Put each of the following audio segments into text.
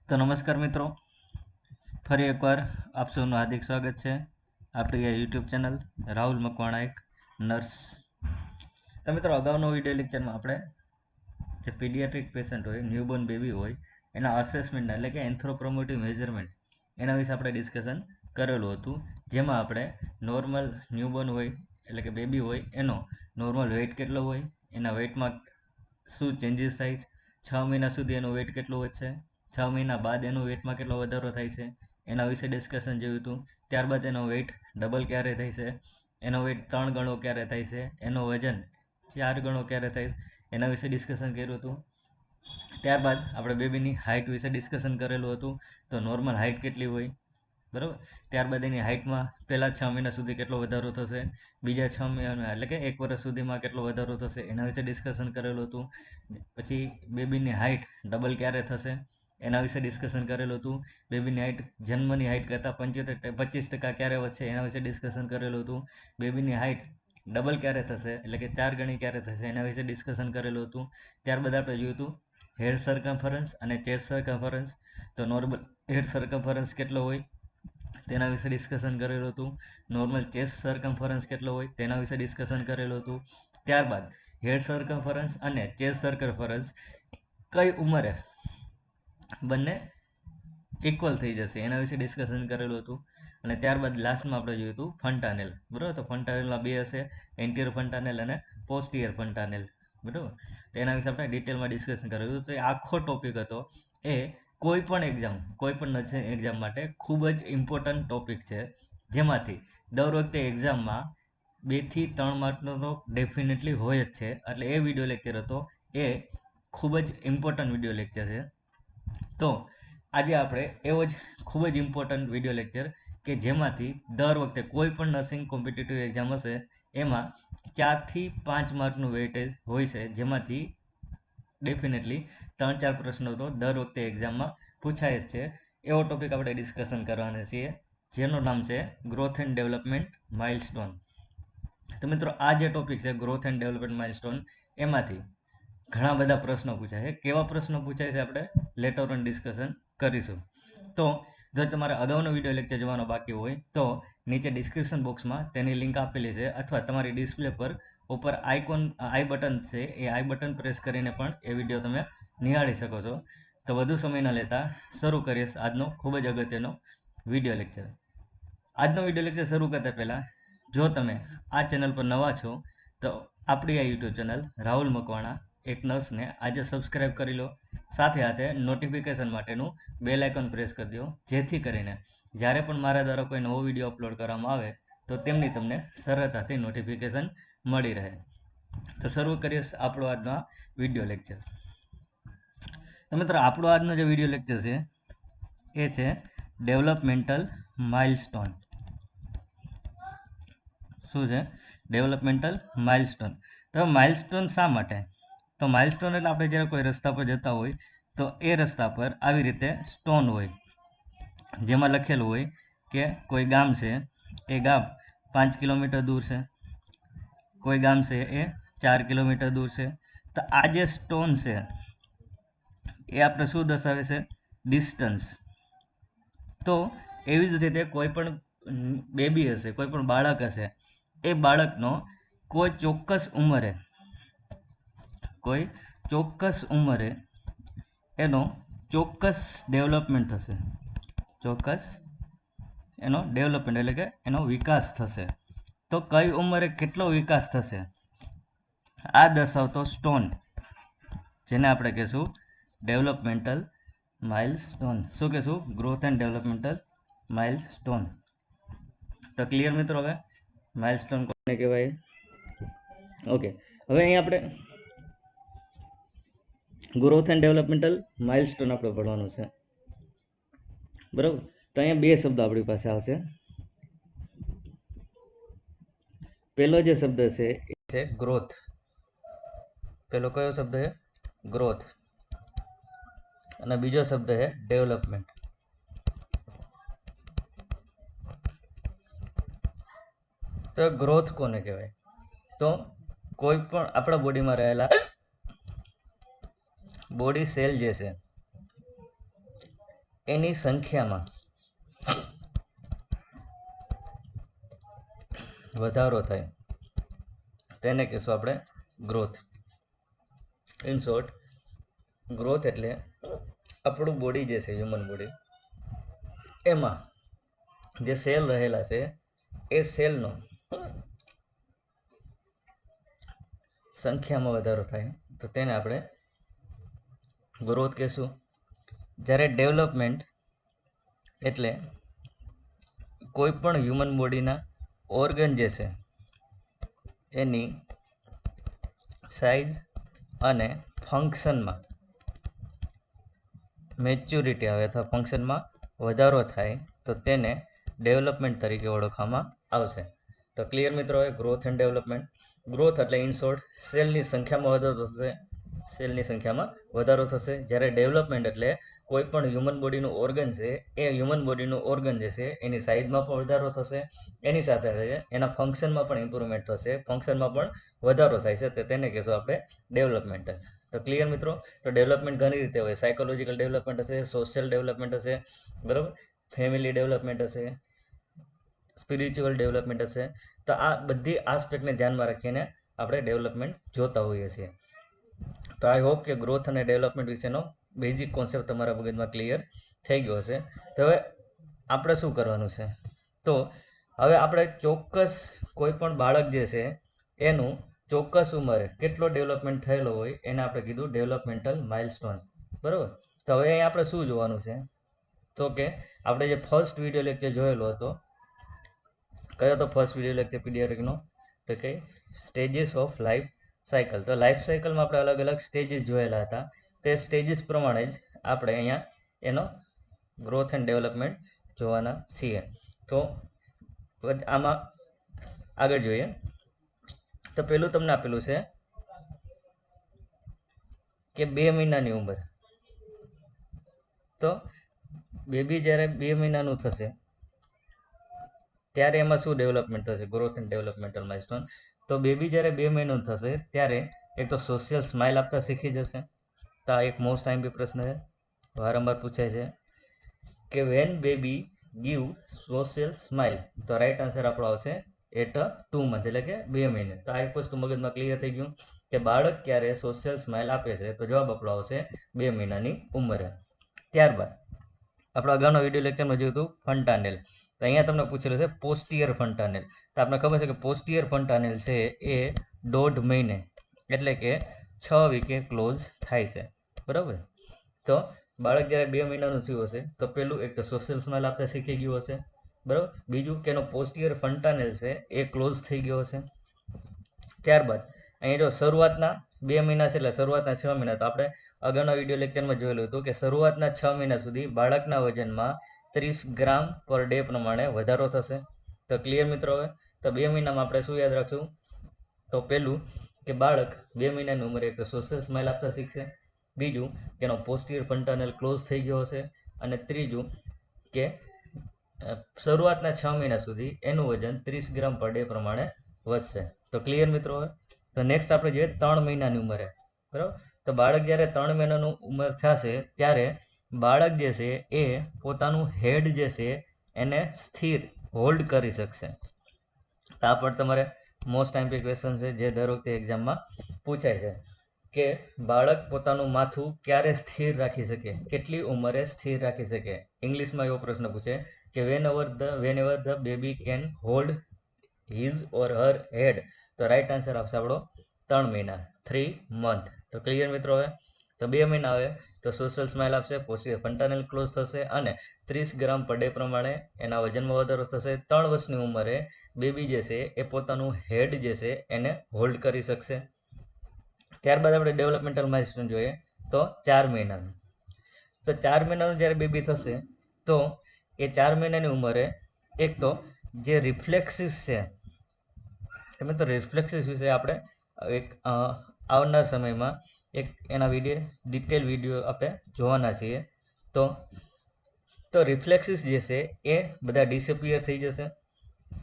तो नमस्कार मित्रों, फरी एक बार आप सबનું હાર્દિક સ્વાગત છે આપણી આ યુટ્યુબ ચેનલ રાહુલ મકવાણા એક નર્સ. તો મિત્રો, અગાઉનો વિડીયો લેક્ચરમાં આપણે જે પીડિયાટ્રિક પેશન્ટ હોય, ન્યૂબોર્ન બેબી હોય, એના અસેસમેન્ટના એટલે કે એન્થ્રોપ્રોમોટિવ મેઝરમેન્ટ એના વિશે આપણે ડિસ્કશન કરેલું હતું. જેમાં આપણે નોર્મલ ન્યૂબોર્ન હોય એટલે કે બેબી હોય એનો નોર્મલ વેઇટ કેટલો હોય, એના વેઇટમાં શું ચેન્જીસ થાય, 6 મહિના સુધી એનું વેઇટ કેટલું વધશે, 6 મહિના બાદ એનું વેઇટમાં કેટલો વધારો થાય છે એના વિશે ડિસ્કશન જોયું હતું. ત્યારબાદ એનો વેઇટ ડબલ ક્યારે થાય છે, એનો વેઇટ 3 ગણો ક્યારે થાય છે, એનો વજન 4 ગણો ક્યારે થાય છે એના વિશે ડિસ્કશન કર્યું હતું. ત્યારબાદ આપણે બેબીની હાઇટ વિશે ડિસ્કશન કરેલું હતું. તો નોર્મલ હાઇટ કેટલી હોય, બરાબર. ત્યારબાદ એની હાઇટમાં પહેલાં 6 મહિના સુધી કેટલો વધારો થશે, બીજા 6 મહિના એટલે કે 1 વર્ષ સુધીમાં કેટલો વધારો થશે એના વિશે ડિસ્કશન કરેલું હતું. પછી બેબીની હાઇટ ડબલ ક્યારે થશે એના વિશે ડિસ્કશન કરેલું હતું. બેબીની હાઇટ જન્મની હાઇટ કરતાં 25% ક્યારે વધશે એના વિશે ડિસ્કશન કરેલું હતું. બેબીની હાઇટ ડબલ ક્યારે થશે એટલે કે 4 ગણી ક્યારે થશે એના વિશે ડિસ્કશન કરેલું હતું. ત્યારબાદ આપણે જોયું હતું હેડ સર્કમફરન્સ અને ચેસ્ટ સર્કમફરન્સ. તો નોર્મલ હેડ સર્કમફરન્સ કેટલો હોય તેના વિશે ડિસ્કશન કરેલું હતું. નોર્મલ ચેસ્ટ સર્કમફરન્સ કેટલો હોય તેના વિશે ડિસ્કશન કરેલું હતું. ત્યારબાદ હેડ સર્કમફરન્સ અને ચેસ્ટ સર્કમફરન્સ કઈ ઉંમરે બંને ઇક્વલ થઈ જશે એના વિશે ડિસ્કશન કરેલું હતું. અને ત્યારબાદ લાસ્ટમાં આપણે જોયું હતું ફંટાનેલ, બરાબર. તો ફંટાનેલમાં બે હશે, એન્ટિયર ફંટાનેલ અને પોસ્ટિયર ફંટાનેલ, બરાબર. તો એના વિશે આપણે ડિટેલમાં ડિસ્કશન કરેલું હતું. તો એ આખો ટોપિક હતો એ કોઈ પણ નર્સિંગ એક્ઝામ માટે ખૂબ જ ઇમ્પોર્ટન્ટ ટોપિક છે, જેમાંથી દર વખતે એક્ઝામમાં 2 થી 3 માર્કનો તો ડેફિનેટલી હોય જ છે. એટલે એ વિડીયો લેક્ચર હતો એ ખૂબ જ ઇમ્પોર્ટન્ટ વિડીયો લેક્ચર છે. તો આજે આપણે એવો જ ખૂબ જ ઇમ્પોર્ટન્ટ વિડીયો લેક્ચર કે જેમાંથી દર વખતે કોઈ પણ નર્સિંગ કોમ્પિટિટિવ એક્ઝામ હશે એમાં 4 થી 5 માર્કનું વેઇટેજ હોય છે, જેમાંથી ડેફિનેટલી 3-4 પ્રશ્નો તો દર વખતે એક્ઝામમાં પૂછાય જ છે. એવો ટોપિક આપણે ડિસ્કશન કરવાના છીએ, જેનું નામ છે ગ્રોથ એન્ડ ડેવલપમેન્ટ માઇલસ્ટોન. તો મિત્રો, આ જે ટોપિક છે ગ્રોથ એન્ડ ડેવલપમેન્ટ માઇલસ્ટોન, એમાંથી ઘણા બધા પ્રશ્નો પૂછાય છે. કેવા પ્રશ્નો પૂછાય છે આપણે લેટર ઓન ડિસ્કશન કરીશું. તો જો તમારે અગાઉનો વિડીયો લેક્ચર જોવાનો બાકી હોય તો નીચે ડિસ્ક્રિપ્શન બોક્સમાં તેની લિંક આપેલી છે, અથવા તમારી ડિસ્પ્લે પર ઉપર આઈ બટન છે, એ આઈ બટન પ્રેસ કરીને પણ એ વિડીયો તમે નિહાળી શકો છો. તો વધુ સમય ન લેતા શરૂ કરીએ આજનો ખૂબ જ અગત્યનો વિડીયો લેક્ચર. આજનો વિડીયો લેક્ચર શરૂ કરતા પહેલાં જો તમે આ ચેનલ પર નવા છો તો આપણી આ યુટ્યુબ ચેનલ રાહુલ મકવાણા એક નર્સને આજે સબસ્ક્રાઈબ કરી લો. સાથે સાથે નોટિફિકેશન માટેનું બેલ આઇકોન પ્રેસ કરી દો, જેથી કરીને જ્યારે પણ મારા દ્વારા કોઈ નવો વિડીયો અપલોડ કરવામાં આવે તો તેમની તમને સરળતાથી નોટિફિકેશન મળી રહે. તો શરૂ કરીએ આપણો આજનો વિડીયો લેક્ચર. તો મિત્રો, આપણો આજનો જે વિડીયો લેક્ચર છે એ છે ડેવલપમેન્ટલ માઇલસ્ટોન. શું છે ડેવલપમેન્ટલ માઇલસ્ટોન? તો માઇલસ્ટોન શા માટે? તો માઇલસ્ટોન એટલે આપણે જ્યારે કોઈ રસ્તા પર જતા હોય તો એ રસ્તા પર આવી રીતે સ્ટોન હોય, જેમાં લખેલું હોય કે કોઈ ગામ છે, એ ગામ 5 કિલોમીટર દૂર છે, કોઈ ગામ છે એ 4 કિલોમીટર દૂર છે. તો આ જે સ્ટોન છે એ આપણે શું દર્શાવે છે? ડિસ્ટન્સ. તો એવી જ રીતે કોઈ પણ બેબી હશે, કોઈ પણ બાળક હશે, એ બાળકનો કોઈ ચોક્કસ ઉંમરે એનો ચોક્કસ ડેવલપમેન્ટ થશે. એનો ડેવલપમેન્ટ એટલે કે એનો વિકાસ થશે. તો કઈ ઉંમરે કેટલો વિકાસ થશે આ દર્શાવતો સ્ટોન, જેને આપણે કહીશું ડેવલપમેન્ટલ માઇલસ્ટોન. શું કહીશું? Growth and developmental milestone. તો ક્લિયર મિત્રો? હવે માઇલસ્ટોન કોને કહેવાય? ઓકે, હવે અહીં આપણે ગ્રોથ એન્ડ ડેવલપમેન્ટલ માઇલસ્ટોન આપણે ભણવાનું છે, બરાબર. તો અહીંયા બે શબ્દ આપણી પાસે આવશે. પહેલો જે શબ્દ છે એ છે ગ્રોથ. પહેલો કયો શબ્દ છે? ગ્રોથ. અને બીજો શબ્દ છે ડેવલપમેન્ટ. તો ગ્રોથ કોને કહેવાય? તો કોઈ પણ આપણા બોડીમાં રહેલા બોડી સેલ જે છે એની સંખ્યામાં વધારો થાય તેને કહેશું આપણે ગ્રોથ. ઇન શોર્ટ, ગ્રોથ એટલે આપણું બોડી જે છે, હ્યુમન બોડી, એમાં જે સેલ રહેલા છે એ સેલનો સંખ્યામાં વધારો થાય તો તેને આપણે ગ્રોથ કહેશું. જ્યારે ડેવલપમેન્ટ એટલે કોઈ પણ હ્યુમન બોડીના ઓર્ગન જે છે એની સાઇઝ અને ફંક્શનમાં મેચ્યોરિટી આવે અથવા ફંક્શનમાં વધારો થાય તો તેને ડેવલપમેન્ટ તરીકે ઓળખવામાં આવશે. તો ક્લિયર મિત્રો, હવે ગ્રોથ એન્ડ ડેવલપમેન્ટ. ગ્રોથ એટલે ઇન શોર્ટ સેલની સંખ્યામાં વધારો થશે, જ્યારે ડેવલપમેન્ટ એટલે કોઈ પણ હ્યુમન બોડીનું ઓર્ગન છે એ હ્યુમન બોડીનું ઓર્ગન જે છે એની સાઇઝમાં પણ વધારો થશે, એની સાથે એના ફંક્શનમાં પણ ઇમ્પ્રુવમેન્ટ થશે, ફંક્શનમાં પણ વધારો થાય છે, તો તેને કહેશું આપણે ડેવલપમેન્ટ. તો ક્લિયર મિત્રો, તો ડેવલપમેન્ટ ઘણી રીતે હોય. સાયકોલોજીકલ ડેવલપમેન્ટ હશે, સોશિયલ ડેવલપમેન્ટ હશે, બરાબર, ફેમિલી ડેવલપમેન્ટ હશે, સ્પિરિચ્યુઅલ ડેવલપમેન્ટ હશે. તો આ બધી આસ્પેક્ટને ધ્યાનમાં રાખીને આપણે ડેવલપમેન્ટ જોતા હોઈએ છીએ. તો આઈ હોપ કે ગ્રોથ અને ડેવલપમેન્ટ વિશેનો બેઝિક કોન્સેપ્ટ તમારા મગજમાં ક્લિયર થઈ ગયો હશે. તો હવે આપણે શું કરવાનું છે? તો હવે આપણે ચોક્કસ કોઈ પણ બાળક જે છે એનું ચોક્કસ ઉંમરે કેટલો ડેવલપમેન્ટ થયેલો હોય એને આપણે કીધું ડેવલપમેન્ટલ માઇલસ્ટોન, બરાબર. તો હવે અહીં આપણે શું જોવાનું છે? તો કે આપણે જે ફર્સ્ટ વિડીયો લેક્ચર જોયેલો હતો, કયો તો ફર્સ્ટ વિડીયો લેક્ચર પીડિયાટ્રિકનો? તો કે સ્ટેજીસ ઓફ લાઈફ સાયકલ. તો લાઈફ સાયકલમાં આપણે અલગ અલગ સ્ટેજીસ જોયેલા હતા. તે સ્ટેજીસ પ્રમાણે જ આપણે અહીંયા એનો ગ્રોથ એન્ડ ડેવલપમેન્ટ જોવાના છીએ. તો આમાં આગળ જોઈએ તો પેલું તમને આપેલું છે કે 2 મહિનાની ઉંમર. તો બેબી જ્યારે 2 મહિનાનું થશે ત્યારે એમાં શું ડેવલપમેન્ટ થશે? Growth and developmental milestone. તો બેબી જ્યારે 2 મહિનાનું થશે ત્યારે એક તો સોશિયલ સ્માઇલ આપતા શીખી જશે. તો આ એક મોસ્ટ આઈએમપી પ્રશ્ન છે, વારંવાર પૂછાય છે કે when baby give social smile, તો રાઈટ આન્સર આપણો આવશે એટ 2 મંથ, એટલે કે 2 મહિને. તો આ એક વસ્તુ મગજમાં ક્લિયર થઈ ગયું કે બાળક ક્યારે સોશિયલ સ્માઇલ આપે છે, તો જવાબ આપણો આવશે 2 મહિનાની ઉંમરે. ત્યારબાદ આપણે અગાઉના વિડીયો લેક્ચરમાં જોયું હતું ફન્ટાનેલ. તો અહીંયા તમને પૂછેલું છે પોસ્ટિયર ફન્ટાનેલ. તો આપણે ખબર છે કે પોસ્ટિયર ફન્ટાનેલ છે એ 1.5 મહિને એટલે કે 6 વીકે ક્લોઝ થાય છે, બરાબર. તો બાળક જ્યારે 2 મહિનાનું થયું હશે તો પેલું એક તો સોશિયલ સ્માઇલ આપતા શીખી ગયું હશે, બરાબર. બીજું કે એનો પોસ્ટિયર ફન્ટાનેલ છે એ ક્લોઝ થઈ ગયો હશે. ત્યારબાદ અહીંયા જો શરૂઆતના 2 મહિના છે એટલે શરૂઆતના 6 મહિના, તો આપણે અગાઉના વિડીયો લેક્ચરમાં જોયેલું હતું કે શરૂઆતના 6 મહિના સુધી બાળકના વજનમાં 30 ગ્રામ પર ડે પ્રમાણે વધારો થશે. તો ક્લિયર મિત્રો, હવે તો 2 મહિનામાં આપણે શું યાદ રાખશું? તો પહેલું કે બાળક 2 મહિનાની ઉંમરે એક તો સોશિયલ સ્માઇલ આપતા શીખશે, બીજું કે એનો પોસ્ટિયર ફન્ટાનેલ ક્લોઝ થઈ ગયો હશે, અને ત્રીજું કે શરૂઆતના 6 મહિના સુધી એનું વજન 30 ગ્રામ પર ડે પ્રમાણે વધશે. તો ક્લિયર મિત્રો, હવે તો નેક્સ્ટ આપણે જોઈએ 3 મહિનાની ઉંમરે, બરાબર. તો બાળક જ્યારે 3 મહિનાનું ઉંમર થશે ત્યારે બાળક જે છે એ પોતાનું હેડ જે છે એને સ્થિર હોલ્ડ કરી શકશે. તો આ પણ તમારે મોસ્ટ આઈએમપી ક્વેશ્ચન છે જે દર વખતે એક્ઝામમાં પૂછાય છે કે બાળક પોતાનું માથું ક્યારે સ્થિર રાખી શકે, કેટલી ઉંમરે સ્થિર રાખી શકે. ઇંગ્લિશમાં એવો પ્રશ્ન પૂછે કે van ever the baby can hold his or her head, તો રાઈટ આન્સર આવશે આપણો 3 મહિના, 3 મંથ. તો ક્લિયર મિત્રો, હવે તો 2 મહિના આવે તો સોશિયલ સ્માઇલ આપશે, પોસ્ટિયર ફન્ટાનેલ ક્લોઝ થશે અને 30 ગ્રામ પર ડે પ્રમાણે એના વજનમાં વધારો થશે. 3 વર્ષની ઉંમરે બેબી જે છે એ પોતાનું હેડ જે છે એને હોલ્ડ કરી શકશે. ત્યારબાદ આપણે ડેવલપમેન્ટલ માઇલસ્ટોન જોઈએ તો 4 મહિનાનું. તો 4 મહિનાનું જ્યારે બેબી થશે તો એ 4 મહિનાની ઉંમરે એક તો જે રિફ્લેક્સિસ છે, એમ તો રિફ્લેક્સિસ વિશે આપણે એક આવનાર સમયમાં એક એના ડિટેલ વિડીયો આપણે જોવાના છીએ. તો રિફ્લેક્સિસ જે છે એ બધા ડિસઅપિયર થઈ જશે.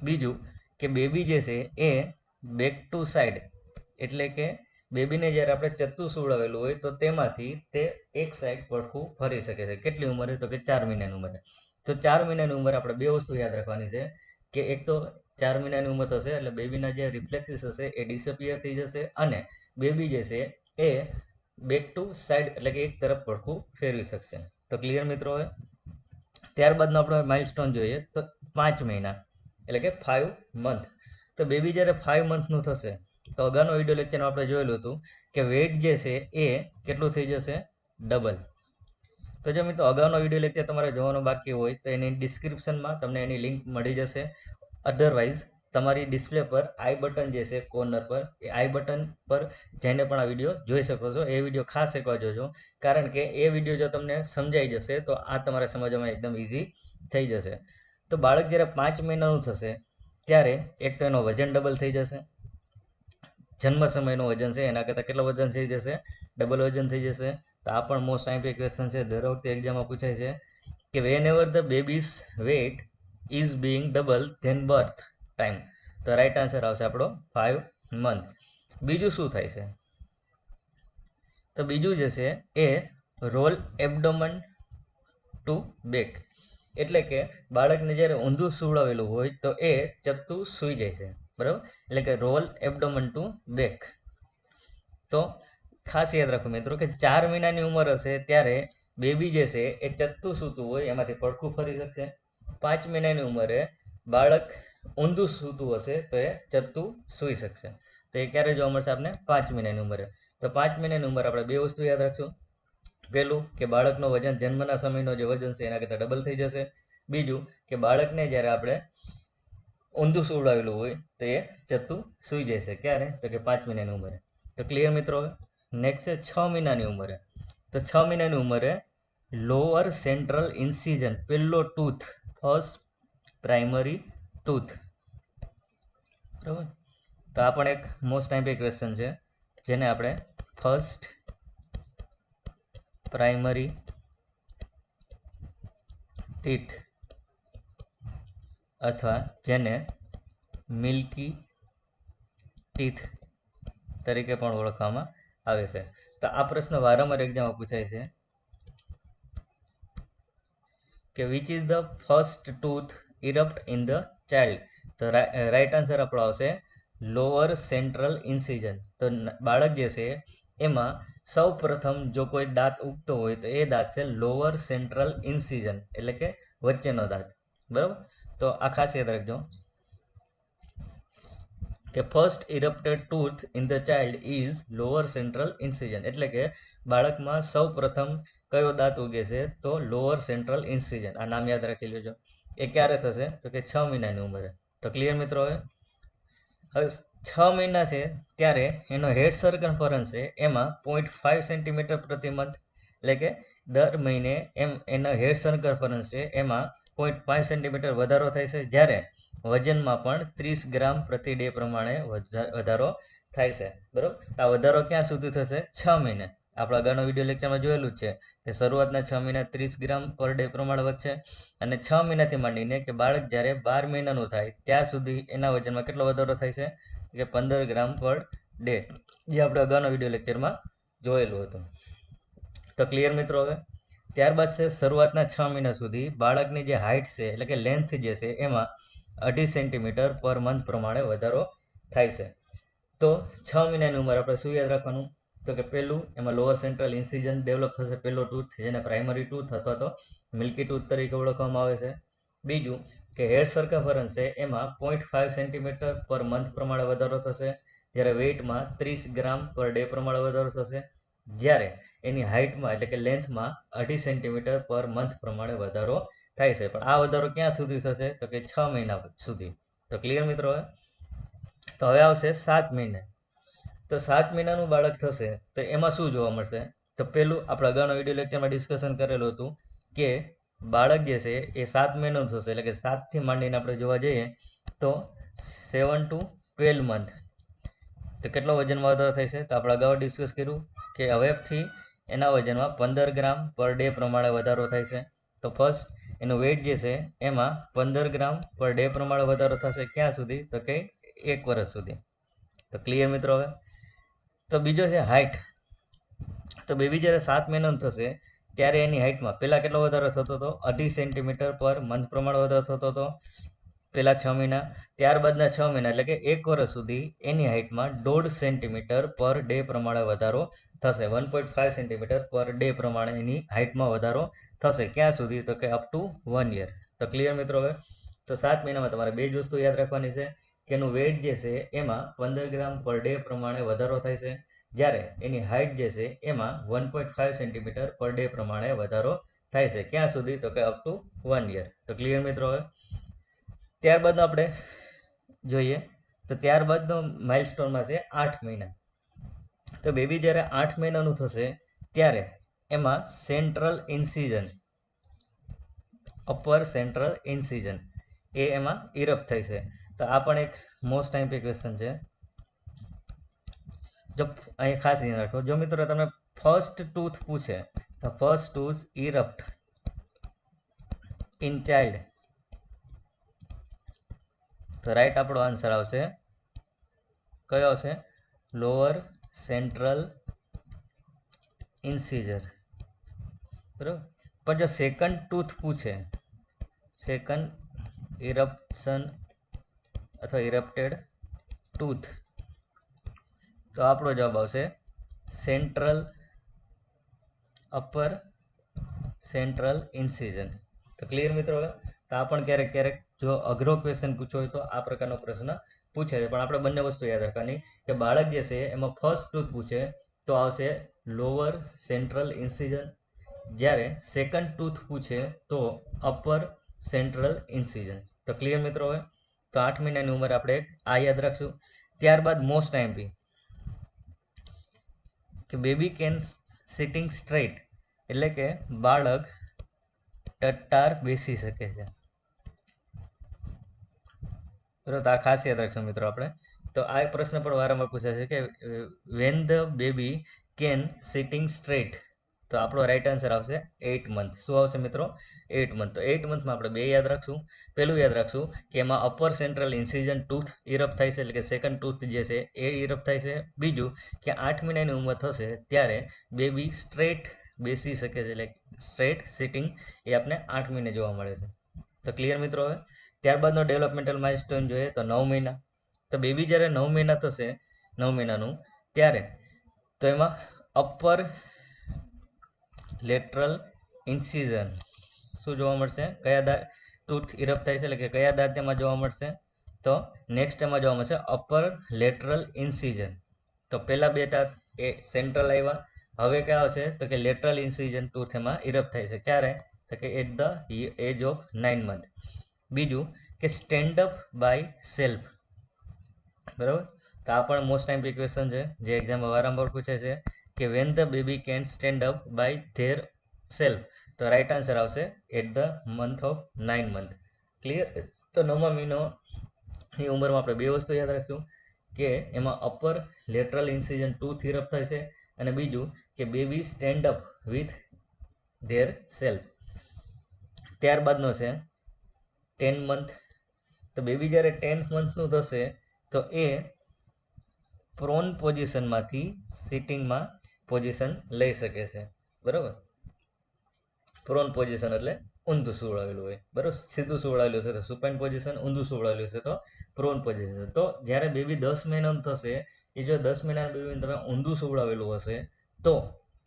બીજું કે બેબી જે છે એ બેક ટુ સાઈડ એટલે કે બેબીને જ્યારે આપણે ચત્તુ સુવડાવેલું હોય તો તેમાંથી તે એક સાઈડ પડખું ફરી શકે છે. કેટલી ઉંમરે? તો કે 4 મહિનાની ઉંમરે. તો 4 મહિનાની ઉંમરે આપણે બે વસ્તુ યાદ રાખવાની છે કે એક તો 4 મહિનાની ઉંમર થશે એટલે બેબીના જે રિફ્લેક્સિસ હશે એ ડિસઅપિયર થઈ જશે અને બેબી જે છે એ બેક ટુ સાઈડ એટલે કે એક તરફ પડખું ફેરવી શકશે. તો ક્લિયર મિત્રો? હવે ત્યારબાદનો આપણે માઇલસ્ટોન જોઈએ તો 5 મહિના એટલે કે 5 મંથ. તો બેબી જ્યારે 5 મંથનું થશે તો અગાઉનો વિડીયો લેક્ચરમાં આપણે જોયેલું હતું કે વેઇટ જે છે એ કેટલું થઈ જશે? ડબલ. તો જો મિત્રો અગાઉનો વિડીયો લેક્ચર તમારે જોવાનો બાકી હોય તો એની ડિસ્ક્રિપ્શનમાં તમને એની લિંક મળી જશે. અધરવાઇઝ તમારી ડિસ્પ્લે પર આઈ બટન જે છે કોર્નર પર, એ આઈ બટન પર જઈને પણ આ વિડીયો જોઈ શકો છો. એ વિડીયો ખાસ એકવાર જોજો, કારણ કે એ વિડીયો જો તમને સમજાઈ જશે તો આ તમારે સમજવામાં એકદમ ઇઝી થઈ જશે. તો બાળક જ્યારે 5 મહિનાનું થશે ત્યારે એક તો એનો વજન ડબલ થઈ જશે. જન્મ સમયનું વજન છે એના કરતાં કેટલો વજન થઈ જશે? ડબલ વજન થઈ જશે. તો આ પણ મોસ્ટ આઈમ્પી ક્વેશ્ચન છે, દર વખતે એક્ઝામમાં પૂછાય છે કે van ever the baby's weight is being double then birth time. તો રાઈટ આન્સર આવશે આપણો 5 મંથ. બીજું શું થાય છે? તો બીજું જે છે એ રોલ એબડોમન ટુ બેક, એટલે કે બાળકને જ્યારે ઊંધું સુવડાવેલું હોય તો એ ચત્તુ સૂઈ જાય છે, બરાબર? એટલે કે રોલ એબડોમન ટુ બેક. તો ખાસ યાદ રાખો મિત્રો કે 4 મહિનાની ઉંમર હશે ત્યારે બેબી જે છે એ ચત્તુ સૂતું હોય એમાંથી પડખું ફરી શકશે. 5 મહિનાની ઉંમરે બાળક ઊંધું સૂતું હશે તો એ ચત્તુ સૂઈ શકશે. તો એ ક્યારે જોવા મળશે આપણે? 5 મહિનાની ઉંમરે. તો 5 મહિનાની ઉંમરે આપણે બે વસ્તુ યાદ રાખશું. પહેલું કે બાળકનો વજન જન્મના સમયનો જે વજન છે એના કરતાં ડબલ થઈ જશે. બીજું કે બાળકને જ્યારે આપણે ઊંધું સુવડાવેલું હોય તો એ ચત્તુ સૂઈ જશે. ક્યારે? તો કે 5 મહિનાની ઉંમરે. તો ક્લિયર મિત્રો? હવે નેક્સ્ટ છે 6 મહિનાની ઉંમરે. તો 6 મહિનાની ઉંમરે લોઅર સેન્ટ્રલ ઇન્સિઝન, પહેલો ટૂથ, ફર્સ્ટ પ્રાઇમરી ટૂથ, બરાબર? તો આ પણ એક મોસ્ટ આઈમ્પી ક્વેશ્ચન છે જેને આપણે ફર્સ્ટ પ્રાઇમરી ટીથ અથવા જેને મિલ્કી ટીથ તરીકે પણ ઓળખવામાં આવે છે. તો આ પ્રશ્ન વારંવાર એક્ઝામમાં પૂછાય છે કે which is the first tooth erupt in the child. તો રાઈટ આન્સર આપણો આવશે લોઅર સેન્ટ્રલ ઇન્સિઝન. તો બાળક જે છે એમાં સૌ પ્રથમ જો કોઈ દાંત ઉગતો હોય તો એ દાંત છે લોઅર સેન્ટ્રલ ઇન્સિઝન, એટલે કે વચ્ચેનો દાંત, બરાબર? તો આ ખાસ યાદ રાખજો કે first erupted tooth in the child is lower central incision, એટલે કે બાળકમાં સૌ પ્રથમ કયો દાંત ઉગે છે? તો લોઅર સેન્ટ્રલ ઇન્સિઝન. આ નામ યાદ રાખી લેજો. એ ક્યારે થશે? તો કે 6 મહિનાની ઉંમરે. તો ક્લિયર મિત્રો? હવે 6 મહિના છે ત્યારે એનો હેડ સર્કમફરન્સ છે એમાં 0.5 સેન્ટીમીટર પ્રતિ મંથ, એટલે કે દર મહિને એમ એના હેડ સર્કમફરન્સ છે એમાં 0.5 સેન્ટીમીટર વધારો થાય છે, જ્યારે વજનમાં પણ 30 ગ્રામ પ્રતિ ડે પ્રમાણે વધારો થાય છે, બરાબર? આ વધારો ક્યાં સુધી થશે? 6 મહિને. આપણે અગાઉનો વિડીયો લેક્ચરમાં જોયેલું જ છે કે શરૂઆતના 6 મહિના 30 ગ્રામ પર ડે પ્રમાણે વધશે અને 6 મહિનાથી માંડીને કે બાળક જ્યારે 12 મહિનાનું થાય ત્યાં સુધી એના વજનમાં કેટલો વધારો થાય છે? કે 15 ગ્રામ પર ડે, જે આપણે અગાઉના વિડીયો લેક્ચરમાં જોયેલું હતું. તો ક્લિયર મિત્રો? હવે ત્યારબાદ છે શરૂઆતના 6 મહિના સુધી બાળકની જે હાઇટ છે એટલે કે લેન્થ જે છે એમાં 2.5 સેન્ટીમીટર પર મંથ પ્રમાણે વધારો થાય છે. તો 6 મહિનાની ઉંમર આપણે શું યાદ રાખવાનું? તો કે પહેલું એમાં લોઅર સેન્ટ્રલ ઇન્સિઝન ડેવલપ થશે, પહેલો ટૂથ જેને પ્રાઇમરી ટૂથ અથવા તો મિલ્કી ટૂથ તરીકે ઓળખવામાં આવે છે. બીજું કે હેડ સર્કમફરન્સ છે એમાં 0.5 સેન્ટીમીટર પર મંથ પ્રમાણે વધારો થશે, જ્યારે વેઇટમાં 30 ગ્રામ પર ડે પ્રમાણે વધારો થશે, જ્યારે એની હાઇટમાં એટલે કે લેન્થમાં 2.5 સેન્ટીમીટર પર મંથ પ્રમાણે વધારો થાય છે. પણ આ વધારો ક્યાં સુધી થશે? તો કે 6 મહિના સુધી. તો ક્લિયર મિત્રો? તો હવે આવશે 7 મહિને. તો 7 મહિનાનું બાળક થશે તો એમાં શું જોવા મળશે? તો પહેલું આપણે અગાઉના વિડીયો લેક્ચરમાં ડિસ્કશન કરેલું હતું કે બાળક જે છે એ 7 મહિનાનું થશે, એટલે કે 7થી માંડીને આપણે જોવા જઈએ તો 7 to 12 મંથ. તો કેટલો વજનમાં વધારો થાય છે? તો આપણે અગાઉ ડિસ્કસ કર્યું કે હવેથી એના વજનમાં 15 ગ્રામ પર ડે પ્રમાણે વધારો થાય છે. તો ફર્સ્ટ એનું વેઇટ જે છે એમાં 15 ગ્રામ પર ડે પ્રમાણે વધારો થશે. ક્યાં સુધી? તો કે 1 વર્ષ સુધી. તો ક્લિયર મિત્રો? હવે તો બીજો છે હાઇટ. તો બેબી જ્યારે 7 મહિનાનું થશે ત્યારે એની હાઇટમાં પહેલાં કેટલો વધારો થતો હતો? 2.5 સેન્ટીમીટર પર મંથ પ્રમાણે વધારો થતો હતો પહેલાં 6 મહિના. ત્યારબાદના 6 મહિના એટલે કે 1 વર્ષ સુધી એની હાઇટમાં 1.5 સેન્ટીમીટર પર ડે પ્રમાણે વધારો થશે. 1.5 સેન્ટીમીટર પર ડે પ્રમાણે એની હાઇટમાં વધારો થશે. ક્યાં સુધી? તો કે અપ ટુ 1 યર. તો ક્લિયર મિત્રો? હવે તો 7 મહિનામાં તમારે બે જ વસ્તુ યાદ રાખવાની છે કે એનું વેઇટ જે છે એમાં 15 ગ્રામ પર ડે પ્રમાણે વધારો થાય છે, જ્યારે એની હાઇટ જે છે એમાં 1.5 સેન્ટીમીટર પર ડે પ્રમાણે વધારો થાય છે. ક્યાં સુધી? તો કે અપ ટુ 1 યર. તો ક્લિયર મિત્રો? હવે ત્યારબાદ આપણે જોઈએ તો ત્યારબાદનો માઇલસ્ટોનમાં છે 8 મહિના. તો બેબી જ્યારે 8 મહિનાનું થશે ત્યારે એમાં સેન્ટ્રલ ઇન્સિઝન, અપર સેન્ટ્રલ ઇન્સિઝન એ એમાં ઇરપ્ટ થાય છે. તો આ પણ એક મોસ્ટ ટાઈમ ક્વેશ્ચન છે. જો અહીં ખાસ ધ્યાન રાખો, જો મિત્રો તમે ફર્સ્ટ ટૂથ પૂછે તો first tooth erupt in child, તો રાઈટ આપણો આન્સર આવશે કયો આવશે? Lower central incisor. બરાબર. પણ જો સેકન્ડ ટૂથ પૂછે, સેકન્ડ ઇરપ્શન અથવા ઇરપ્ટેડ ટૂથ, તો આપણો જવાબ આવશે સેન્ટ્રલ અપર સેન્ટ્રલ ઇન્સિઝન. તો ક્લિયર મિત્રો? હવે તો આ પણ ક્યારેક ક્યારેક જો અઘરો ક્વેશ્ચન પૂછ્યો હોય તો આ પ્રકારનો પ્રશ્ન પૂછે છે. પણ આપણે બંને વસ્તુ યાદ રાખવાની કે બાળક જે છે એમાં ફર્સ્ટ ટૂથ પૂછે તો આવશે લોઅર સેન્ટ્રલ ઇન્સિઝન, જ્યારે સેકન્ડ ટૂથ પૂછે તો અપર સેન્ટ્રલ ઇન્સિઝન. તો ક્લિયર મિત્રો? હવે તો 8 મહિનાની ઉંમરે આપણે આ યાદ રાખશું. ત્યારબાદ મોસ્ટ આઈએમપી કે બેબી કેન સિટિંગ સ્ટ્રેટ, એટલે કે બાળક ટટ્ટાર બેસી શકે છે. બરાબર. આ ખાસ યાદ રાખશું મિત્રો આપણે. તો આ પ્રશ્ન પણ વારંવાર પૂછાય છે કે when the baby can sitting straight, તો આપણો રાઈટ આન્સર આવશે 8 મંથ. શું આવશે મિત્રો? 8 મંથ. તો 8 મંથમાં આપણે બે યાદ રાખશું. પહેલું યાદ રાખશું કે એમાં અપર સેન્ટ્રલ ઇન્સિઝન ટૂથ ઇરપ્ટ થાય છે, એટલે કે સેકન્ડ ટૂથ જે છે એ ઇરપ્ટ થાય છે. બીજું કે 8 મહિનાની ઉંમર થશે ત્યારે બેબી સ્ટ્રેટ બેસી શકે છે, એટલે સ્ટ્રેટ સિટિંગ એ આપણે 8 મહિને જોવા મળે છે. તો ક્લિયર મિત્રો? હવે ત્યારબાદનો ડેવલપમેન્ટલ માઇલસ્ટોન જોઈએ તો 9 મહિના. તો બેબી જ્યારે 9 મહિના થશે, 9 મહિનાનું, ત્યારે તો એમાં અપર લેટરલ ઇન્સિઝન શું જોવા મળશે? કયા દાંત ટૂથ ઇરપ્ટ થાય છે, એટલે કે કયા દાંત એમાં જોવા મળશે? તો નેક્સ્ટ એમાં જોવા મળશે અપર લેટરલ ઇન્સિઝન. તો પહેલા બે દાંત એ સેન્ટ્રલ આવ્યા, હવે ક્યાં આવશે? તો કે લેટરલ ઇન્સિઝન ટૂથ એમાં ઇરપ્ટ થાય છે. ક્યારે? તો કે at the age of 9 month. બીજું કે સ્ટેન્ડ અપ બાય સેલ્ફ. બરાબર. તો આ પણ મોસ્ટ ટાઈમ ક્વેશ્ચન છે જે એક્ઝામમાં વારંવાર પૂછે છે કે when the baby can stand up by their self, તો રાઈટ આન્સર આવશે at the month of 9 month. Clear? તો 9મા મહિનાની ઉંમરમાં આપણે બે વસ્તુ યાદ રાખશું કે એમાં upper lateral incision tooth erupt થાય છે, અને બીજું કે baby stand up with their self. ત્યારબાદનો છે 10 મંથ. તો બેબી જ્યારે 10 મંથનું થશે તો એ પ્રોન પોઝિશનમાંથી સિટિંગમાં પોઝિશન લઈ શકે છે. બરાબર. પ્રોન પોઝિશન એટલે ઊંધું સુવડાવેલું હોય. બરાબર. સીધું સુવડાવેલું છે તો સુપાઇન પોઝિશન, ઊંધું સુવડાવેલું છે તો પ્રોન પોઝિશન. તો જ્યારે બેબી 10 મહિનાનું થશે, એ જો 10 મહિનાના બેબીને તમે ઊંધું સુવડાવેલું હશે તો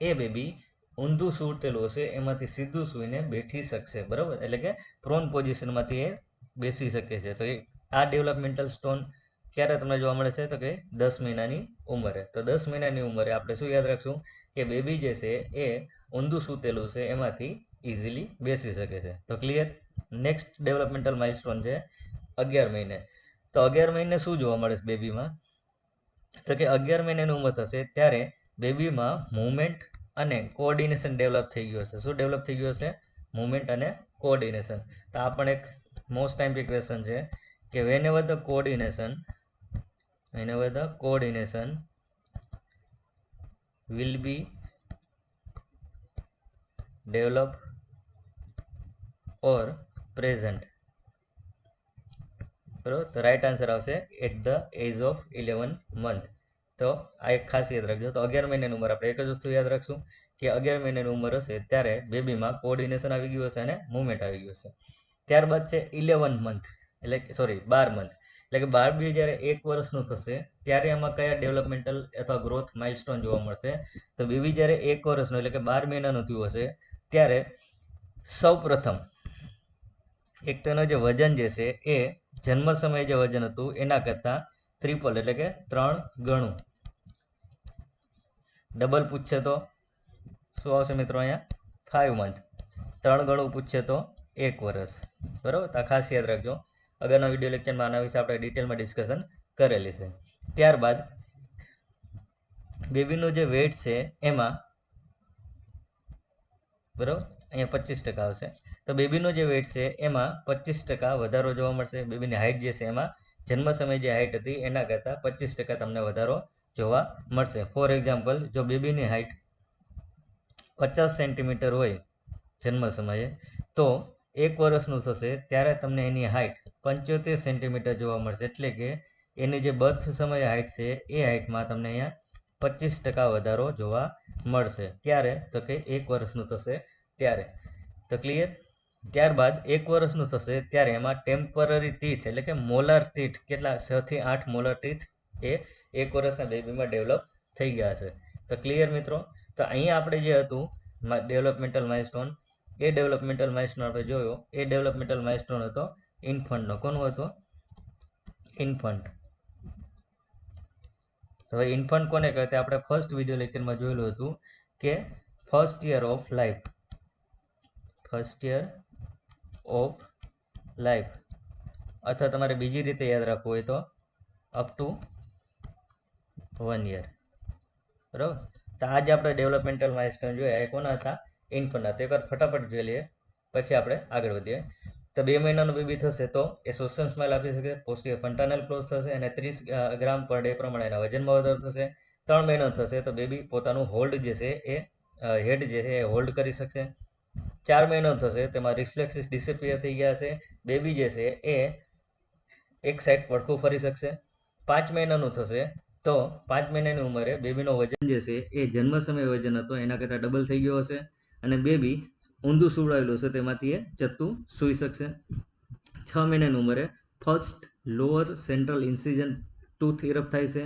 એ બેબી ઊંધું સૂટેલું હશે એમાંથી સીધું સૂઈને બેઠી શકશે. બરાબર. એટલે કે પ્રોન પોઝિશનમાંથી એ બેસી શકે છે. તો એ આ ડેવલપમેન્ટલ સ્ટોન ક્યારે તમને જોવા મળે છે? તો કે 10 મહિનાની ઉંમરે. તો 10 મહિનાની ઉંમરે આપણે શું યાદ રાખશું કે બેબી જે છે એ ઊંધું સૂતેલું છે એમાંથી ઇઝીલી બેસી શકે છે. તો ક્લિયર? નેક્સ્ટ ડેવલપમેન્ટલ માઇલસ્ટોન છે 11 મહિને. તો 11 મહિને શું જોવા મળે છે બેબીમાં? તો કે 11 મહિનાની ઉંમર થશે ત્યારે બેબીમાં મૂવમેન્ટ અને કોઓર્ડિનેશન ડેવલપ થઈ ગયું હશે. શું ડેવલપ થઈ ગયું હશે? મૂવમેન્ટ અને કોઓર્ડિનેશન. તો આ પણ એક મોસ્ટ ટાઈમ ક્વેશ્ચન છે કે whenever the coordination will be developed or present. બરાબર. તો રાઈટ આન્સર આવશે at the age of 11 month. તો આ એક ખાસ યાદ રાખજો. તો 11 મહિનાની ઉંમર આપણે એક જ વસ્તુ યાદ રાખશું કે 11 મહિનાની ઉંમર હશે ત્યારે બેબીમાં કોઓર્ડિનેશન આવી ગયું હશે અને મૂવમેન્ટ આવી ગયું હશે. ત્યારબાદ છે 11 મંથ, એટલે સોરી 12 મંથ, એટલે કે બાળબી જ્યારે 1 વર્ષનું થશે ત્યારે એમાં કયા ડેવલપમેન્ટલ અથવા ગ્રોથ માઇલસ્ટોન જોવા મળશે. તો બેબી જ્યારે 1 વર્ષનું એટલે કે 12 મહિનાનું થયું હશે ત્યારે સૌ પ્રથમ એક તેનો જે વજન જે છે એ જન્મ સમયે જે વજન હતું એના કરતાં ટ્રિપલ એટલે કે 3 ગણું, ડબલ પૂછશે તો શું આવશે મિત્રો? અહીંયા 5 મંથ. 3 ગણું પૂછશે તો 1 વર્ષ. બરાબર, તો ખાસ યાદ રાખજો. અગાઉના વિડીયો લેક્ચરમાં આના વિશે આપણે ડિટેલમાં ડિસ્કશન કરેલી છે. ત્યારબાદ બેબીનું જે વેઇટ છે એમાં બરાબર અહીંયા 25% આવશે. તો બેબીનો જે વેઇટ છે એમાં 25% વધારો જોવા મળશે. બેબીની હાઇટ જે છે એમાં જન્મ સમયે જે હાઇટ હતી એના કરતાં 25% તમને વધારો જોવા મળશે. ફોર એક્ઝામ્પલ, જો બેબીની હાઇટ 50 સેન્ટીમીટર હોય જન્મ સમયે, તો 1 વર્ષનું થશે ત્યારે તમને એની હાઇટ 75 સેન્ટીમીટર જોવા મળશે. એટલે કે એની જે બર્થ સમયે હાઇટ છે એ હાઇટમાં તમને અહીંયા 25% વધારો જોવા મળશે. ક્યારે? તો કે 1 વર્ષનું થશે ત્યારે. તો ક્લિયર? ત્યારબાદ 1 વર્ષનું થશે ત્યારે એમાં ટેમ્પરરી ટીથ એટલે કે મોલાર ટીથ કેટલા 6 થી 8 મોલાર ટીથ એ 1 વર્ષના બેબીમાં ડેવલપ થઈ ગયા છે. તો ક્લિયર મિત્રો? તો અહીંયા આપણે જે હતું ડેવલપમેન્ટલ માઇલસ્ટોન, એ ડેવલપમેન્ટલ માઇલસ્ટોન આપણે જોયો. એ ડેવલપમેન્ટલ માઇલસ્ટોન હતો ઇન્ફન્ટનો. કોનો હતો? ઇન્ફન્ટ. તો હવે ઇન્ફન્ટ કોને કહેવાય? આપણે ફર્સ્ટ વિડીયો લેક્ચરમાં જોયેલું હતું કે first year of life, first year of life, અથવા તમારે બીજી રીતે યાદ રાખવું હોય તો અપ ટુ 1 યર. બરાબર, તો આજે આપણે ડેવલપમેન્ટલ માઇલસ્ટોન જોયા એ કોના હતા? ઇન્ફન્ટ હતા. એકવાર ફટાફટ જોઈ લઈએ પછી આપણે આગળ વધીએ. તો 2 મહિનાનું બેબી થશે તો એ સોશિયલ સ્માઇલ આપી શકે, પોસ્ટિયર ફન્ટાનલ ક્લોઝ થશે અને 30 ગ્રામ પર ડે પ્રમાણે એના વજનમાં વધારો થશે. 3 મહિનો થશે તો બેબી પોતાનું હોલ્ડ જે છે એ હેડ જે છે એ હોલ્ડ કરી શકશે. 4 મહિનો થશે તેમાં રિફ્લેક્સિસ ડિસેપિયર થઈ ગયા છે. બેબી જે છે એ એક સાઈડ પડખું ફરી શકશે. 5 મહિનાનું થશે તો 5 મહિનાની ઉંમરે બેબીનો વજન જે છે એ જન્મ સમયે વજન હતો એના કરતાં ડબલ થઈ ગયો હશે અને બેબી ઊંધું સુવડાવેલું હશે તેમાંથી એ ચત્તું સૂઈ શકશે. 6 મહિનાની ઉંમરે first lower central ઇન્સિઝન tooth erupt થાય છે.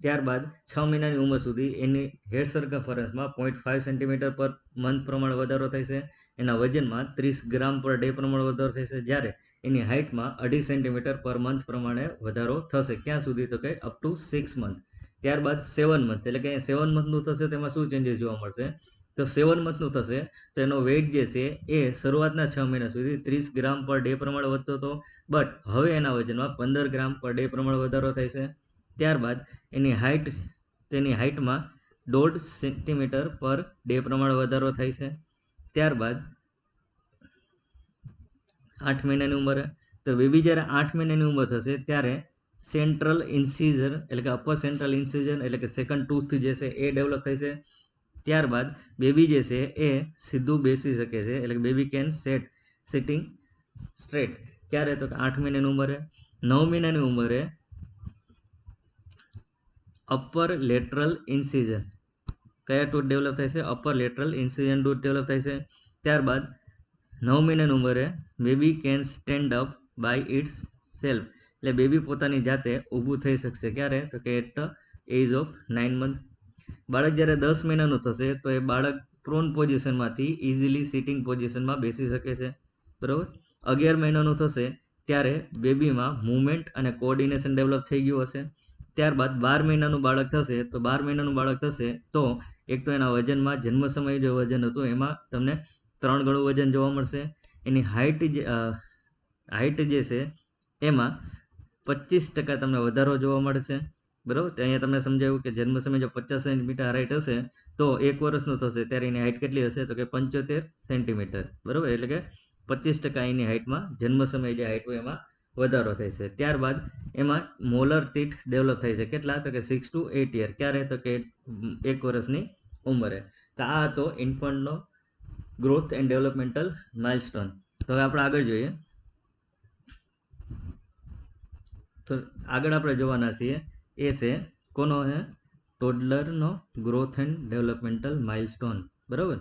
ત્યારબાદ 6 મહિનાની ઉંમર સુધી એની હેડ સર્કમફરન્સમાં 0.5 સેન્ટીમીટર પર મંથ પ્રમાણે વધારો થાય છે. એના વજનમાં 30 ગ્રામ પર ડે પ્રમાણે વધારો થાય છે. જ્યારે એની હાઇટમાં 2.5 સેન્ટીમીટર પર મંથ પ્રમાણે વધારો થશે. ક્યાં સુધી? તો કે અપ ટુ 6 મંથ. ત્યારબાદ 7 મંથ, એટલે કે 7 મંથનું થશે તેમાં શું ચેન્જીસ જોવા મળશે? તો 7 મંથનું થશે તો એનો વેઇટ જે છે એ શરૂઆતના 6 મહિના સુધી 30 ગ્રામ પર ડે પ્રમાણે વધતો હતો, બટ હવે એના વજનમાં 15 ગ્રામ પર ડે પ્રમાણે વધારો થાય છે. ત્યારબાદ એની હાઇટ, તેની હાઇટમાં 1.5 સેન્ટીમીટર પર ડે પ્રમાણે વધારો થાય છે. ત્યારબાદ 8 મહિનાની ઉંમરે, તો બેબી જ્યારે 8 મહિનાની ઉંમર થશે ત્યારે સેન્ટ્રલ ઇન્સિઝર એટલે કે અપર સેન્ટ્રલ ઇન્સિઝર એટલે કે સેકન્ડ ટૂથ જે છે એ ડેવલપ થાય છે. ત્યારબાદ બેબી જે છે એ સીધું બેસી શકે છે, એટલે કે બેબી કેન સિટિંગ સ્ટ્રેટ. ક્યારે? તો કે 8 મહિનાની ઉંમરે. 9 મહિનાની ઉંમરે અપર લેટરલ ઇન્સિઝન, કયા ટૂથ ડેવલપ થાય છે? Upper lateral incision tooth develop થાય છે. ત્યારબાદ 9 મહિનાની ઉંમરે baby can stand up by its self, એટલે બેબી પોતાની જાતે ઊભું થઈ શકશે. ક્યારે? તો કે at the age of 9 month. બાળક જ્યારે 10 મહિનાનું થશે તો એ બાળક પ્રોન પોઝિશનમાંથી ઇઝીલી સિટિંગ પોઝિશનમાં બેસી શકે છે. બરાબર. 11 મહિનાનું થશે ત્યારે બેબીમાં મૂવમેન્ટ અને કોઓર્ડિનેશન ડેવલપ થઈ ગયું હશે. ત્યારબાદ 12 મહિનાનું બાળક થશે તો 12 મહિનાનું બાળક થશે તો એક તો એના વજનમાં જન્મ સમયે જે વજન હતું એમાં તમને 3 ગણું વજન જોવા મળશે. એની હાઇટ જે છે એમાં 25% તમને વધારો જોવા મળશે. બરાબર. તો અહીંયા તમને સમજાવ્યું કે જન્મ સમયે જો 50 સેન્ટીમીટર હાઇટ હશે તો 1 વર્ષનું થશે ત્યારે એની હાઇટ કેટલી હશે? તો કે 75 સેન્ટીમીટર. બરાબર, એટલે કે 25% એની હાઇટમાં જન્મ સમયે જે હાઇટ હોય એમાં વધારો થાય છે. ત્યારબાદ એમાં મોલર ટીથ ડેવલપ થાય છે. કેટલા? તો કે 6 to 8 યર. ક્યારે? તો કે 1 વર્ષની ઉંમરે. તો આ હતો ઇન્ફન્ટનો ગ્રોથ એન્ડ ડેવલપમેન્ટલ માઇલસ્ટોન. તો હવે આપણે આગળ જોઈએ. તો આગળ આપણે જોવાના છીએ એ છે કોનો છે? ટોડલરનો ગ્રોથ એન્ડ ડેવલપમેન્ટલ માઇલસ્ટોન, બરાબર.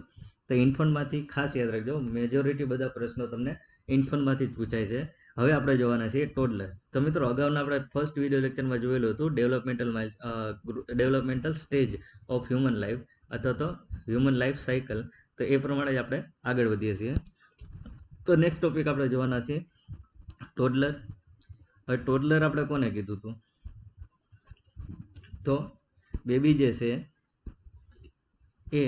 તો ઇન્ફન્ટમાંથી ખાસ યાદ રાખજો, મેજોરિટી બધા પ્રશ્નો તમને ઇન્ફન્ટમાંથી જ પૂછાય છે. હવે આપણે જોવાના છીએ ટોડલર. તો મિત્રો અગાઉના આપણે ફર્સ્ટ વિડીયો લેક્ચરમાં જોયેલું હતું developmental stage of human life અથવા તો હ્યુમન લાઈફ સાયકલ. તો એ પ્રમાણે જ આપણે આગળ વધીએ છીએ. તો નેક્સ્ટ ટોપિક આપણે જોવાના છીએ ટોડલર. હવે ટોડલર આપણે કોને કીધું હતું? તો બેબી જે છે એ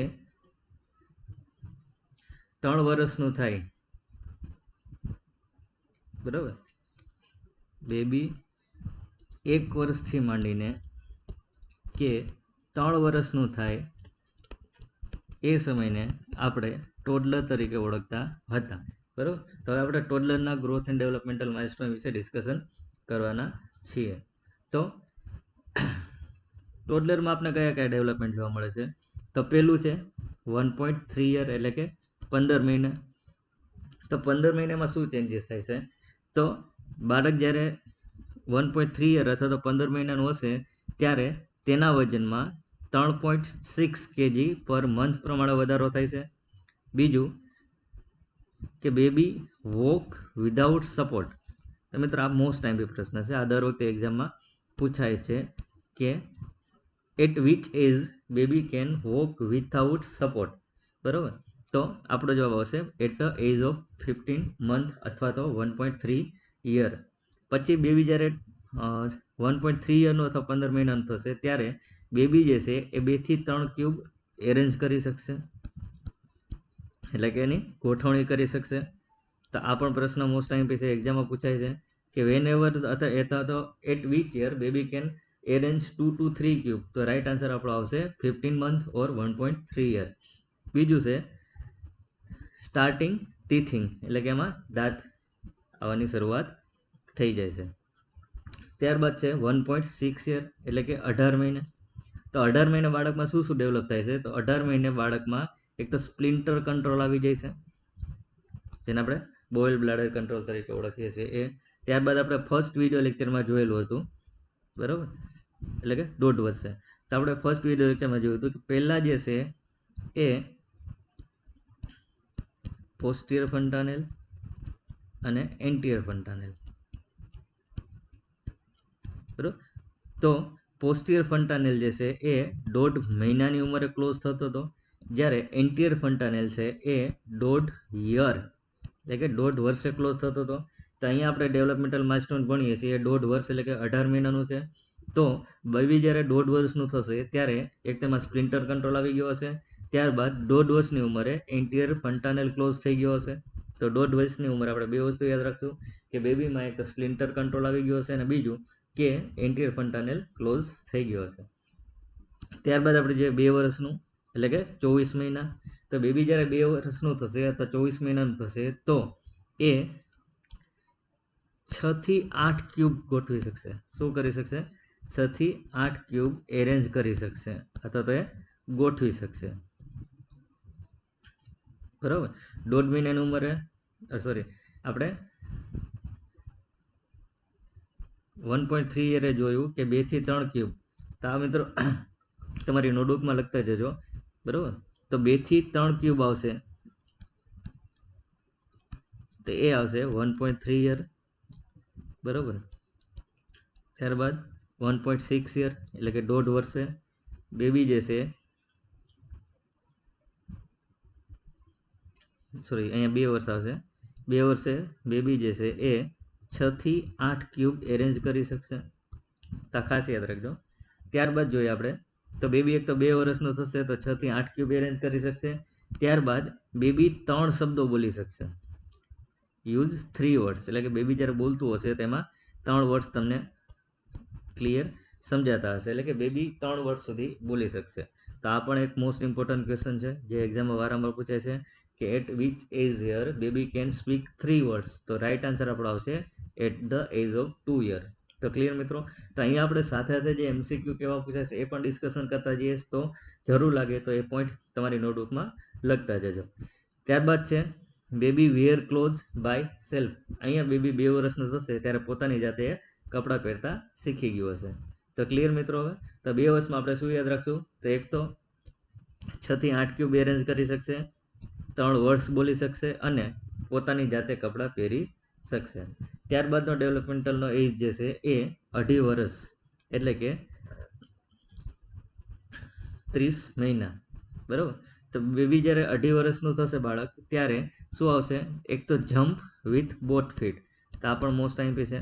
3 વર્ષનું થાય, બરાબર. બેબી 1 વર્ષથી માંડીને કે 3 વર્ષનું થાય એ સમયને આપણે ટોડલર તરીકે ઓળખતા હતા, બરાબર. તો હવે આપણે ટોડલરના ગ્રોથ એન્ડ ડેવલપમેન્ટલ માઇલસ્ટોન વિશે ડિસ્કશન કરવાના છીએ. તો ટોડલરમાં આપણે કયા કયા ડેવલપમેન્ટ જોવા મળે છે? તો પહેલું છે 1.3 યર એટલે કે 15 મહિના. તો 15 મહિનામાં શું ચેન્જીસ થાય છે? તો બાળક જ્યારે 1.3 યર અથવા તો 15 મહિનાનું હશે ત્યારે તેના વજનમાં 3.6 kg પર મંથ પ્રમાણે વધારો થાય છે. બીજું કે બેબી વોક વિધાઉટ સપોર્ટ. તો મિત્રો આ મોસ્ટ ટાઈમ પ્રશ્ન છે, આ દર વખતે એક્ઝામમાં પૂછાય છે કે at which age baby can walk without support, બરાબર. તો આપણો જવાબ આવશે at the age of 15 month અથવા તો 1.3 યર. પછી બેબી જ્યારે 1.3 યરનું અથવા 15 મહિનાનું થશે ત્યારે બેબી જે છે એ 2 થી 3 ક્યુબ એરેન્જ કરી શકશે, એટલે કે એની ગોઠવણી કરી શકશે. તો આ પણ પ્રશ્ન મોસ્ટ ટાઈમ પછી એક્ઝામમાં પૂછાય છે કે વેન એવર અથવા તો at which year baby can arrange 2 to 3 cube. તો રાઈટ આન્સર આપણો આવશે 15 મંથ ઓર 1.3 યર. બીજું છે સ્ટાર્ટિંગ ટીથિંગ, એટલે કે એમાં દાંત આવવાની શરૂઆત થઈ જાય છે. ત્યારબાદ છે 1.6 યર એટલે કે 18 મહિને. તો 18 મહિને બાળકમાં શું શું ડેવલપ થાય છે? તો 18 મહિને બાળકમાં એક તો સ્પ્લિન્ટર કંટ્રોલ આવી જાય છે, જેને આપણે બોઇલ બ્લાડર કંટ્રોલ તરીકે ઓળખીએ છીએ એ. ત્યારબાદ આપણે ફર્સ્ટ વિડીયો લેક્ચરમાં જોયેલું હતું, બરાબર, એટલે કે 1.5 વર્ષે. તો આપણે ફર્સ્ટ વિડીયો લેક્ચરમાં જોયું હતું કે પહેલાં જે છે એ પોસ્ટિયર ફન્ટાનેલ અને એન્ટિયર ફન્ટાનેલ, બરાબર. તો પોસ્ટિયર ફન્ટાનેલ જે છે એ 1.5 મહિનાની ઉંમરે ક્લોઝ થતો હતો, જ્યારે એન્ટિયર ફન્ટાનેલ છે એ 1.5 યર એટલે કે 1.5 વર્ષે ક્લોઝ થતો હતો. તો અહીંયા આપણે ડેવલપમેન્ટલ માઇલસ્ટોન ભણીએ છીએ 1.5 વર્ષ એટલે કે 18 મહિનાનું છે. તો બેબી જ્યારે 1.5 વર્ષનું થશે ત્યારે એક તેમાં સ્પ્લિન્ટર કંટ્રોલ આવી ગયો હશે. ત્યારબાદ 1.5 વર્ષની ઉંમરે એન્ટિયર ફન્ટાનેલ ક્લોઝ થઈ ગયો હશે. તો 1.5 વર્ષની ઉંમરે આપણે બે વસ્તુ યાદ રાખશું કે બેબીમાં એક તો સ્પ્લિન્ટર કંટ્રોલ આવી ગયો હશે અને બીજું કે એન્ટિયર ફન્ટાનેલ ક્લોઝ થઈ ગયો હશે. ત્યારબાદ આપણે જે 2 વર્ષનું એટલે કે 24 મહિના. તો બેબી જ્યારે 2 વર્ષનું થશે અથવા 24 મહિનાનું થશે તો એ 6 થી 8 ક્યુબ ગોઠવી શકશે. શું કરી શકશે? 6 થી 8 ક્યુબ એરેન્જ કરી શકશે અથવા તો એ ગોઠવી શકશે, બરાબર. 1.5 મહિનાની ઉંમરે આપણે 1.3 યરે જોયું કે 2 થી 3 ક્યુબ. તો આ મિત્રો તમારી નોટબુકમાં લખતા જજો, બરાબર. તો 2 થી 3 ક્યુબ આવશે તો એ આવશે 1.3 યર, બરાબર. ત્યારબાદ 1.6 યર એટલે કે 1.5 વર્ષે બેબી જે છે અહીંયા 2 વર્ષ આવશે. 2 વર્ષે બેબી જે છે એ 6 થી 8 ક્યુબ એરેન્જ કરી શકશે. તો ખાસ યાદ રાખજો. ત્યારબાદ જોઈએ આપણે તો બેબી એક તો 2 વર્ષનો થશે તો 6 થી 8 ક્યુબ એરેન્જ કરી શકશે. ત્યારબાદ બેબી 3 શબ્દો બોલી શકશે. યુઝ 3 વર્ડ્સ એટલે કે બેબી જ્યારે બોલતું હશે તેમાં 3 વર્ડ્સ તમને ક્લિયર સમજાતા હશે, એટલે કે બેબી 3 વર્ષ સુધી બોલી શકશે. તો આ પણ એક મોસ્ટ ઇમ્પોર્ટન્ટ ક્વેશ્ચન છે જે એક્ઝામમાં વારંવાર પૂછાય છે કે at which age year baby can speak 3 words. તો રાઈટ આન્સર આપણો આવશે at the age of 2 year. તો ક્લિયર મિત્રો. તો અહીંયા આપણે સાથે સાથે જે MCQ કેવા પૂછાય છે એ પણ ડિસ્કશન કરતા જઈએ, તો જરૂર લાગે તો એ પોઈન્ટ તમારી નોટબુકમાં લખતા જજો. ત્યારબાદ છે baby wear clothes by self. અહીંયા બેબી 2 વર્ષનું થશે ત્યારે પોતાની જાતે કપડાં પહેરતા શીખી ગયું હશે. तो क्लियर मित्रों? હવે તો 2 વર્ષમાં આપણે શું યાદ રાખશું? તો એક તો 6 થી 8 ક્યુબ એરેન્જ કરી શકશે, 3 વર્ડ્સ બોલી શકશે અને પોતાની જાતે કપડાં પહેરી શકશે. ત્યારબાદનો ડેવલપમેન્ટલનો એજ જે છે એ 2.5 વર્ષ એટલે કે 30 મહિના. બરાબર? તો બેબી જ્યારે 2.5 વર્ષનું થશે બાળક, ત્યારે શું આવશે? એક તો જમ્પ વિથ બોથ ફીટ. તો આ પણ મોસ્ટ આઈમ્પી છે,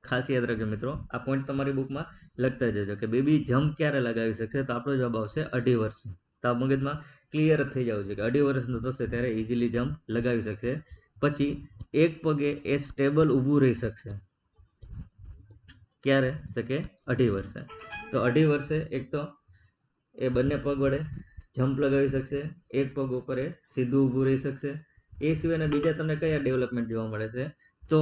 ખાસ યાદ રાખજો મિત્રો. આ પોઈન્ટ તમારી બુકમાં લખતા જજો કે બેબી જમ્પ ક્યારે લગાવી શકશે. તો આપણો જવાબ આવશે 2.5 વર્ષ. તો આ મગજમાં ક્લિયર જ થઈ જવું છે કે 2.5 વર્ષનું થશે ત્યારે ઇઝીલી જમ્પ લગાવી શકશે. પછી એક પગે એ સ્ટેબલ ઊભું રહી શકશે. ક્યારે? તો કે 2.5 વર્ષે. તો 2.5 વર્ષે એક તો એ બંને પગ વડે જમ્પ લગાવી શકશે, એક પગ ઉપર એ સીધું ઊભું રહી શકશે. એ સિવાયના બીજા તમને કયા ડેવલપમેન્ટ જોવા મળે છે? તો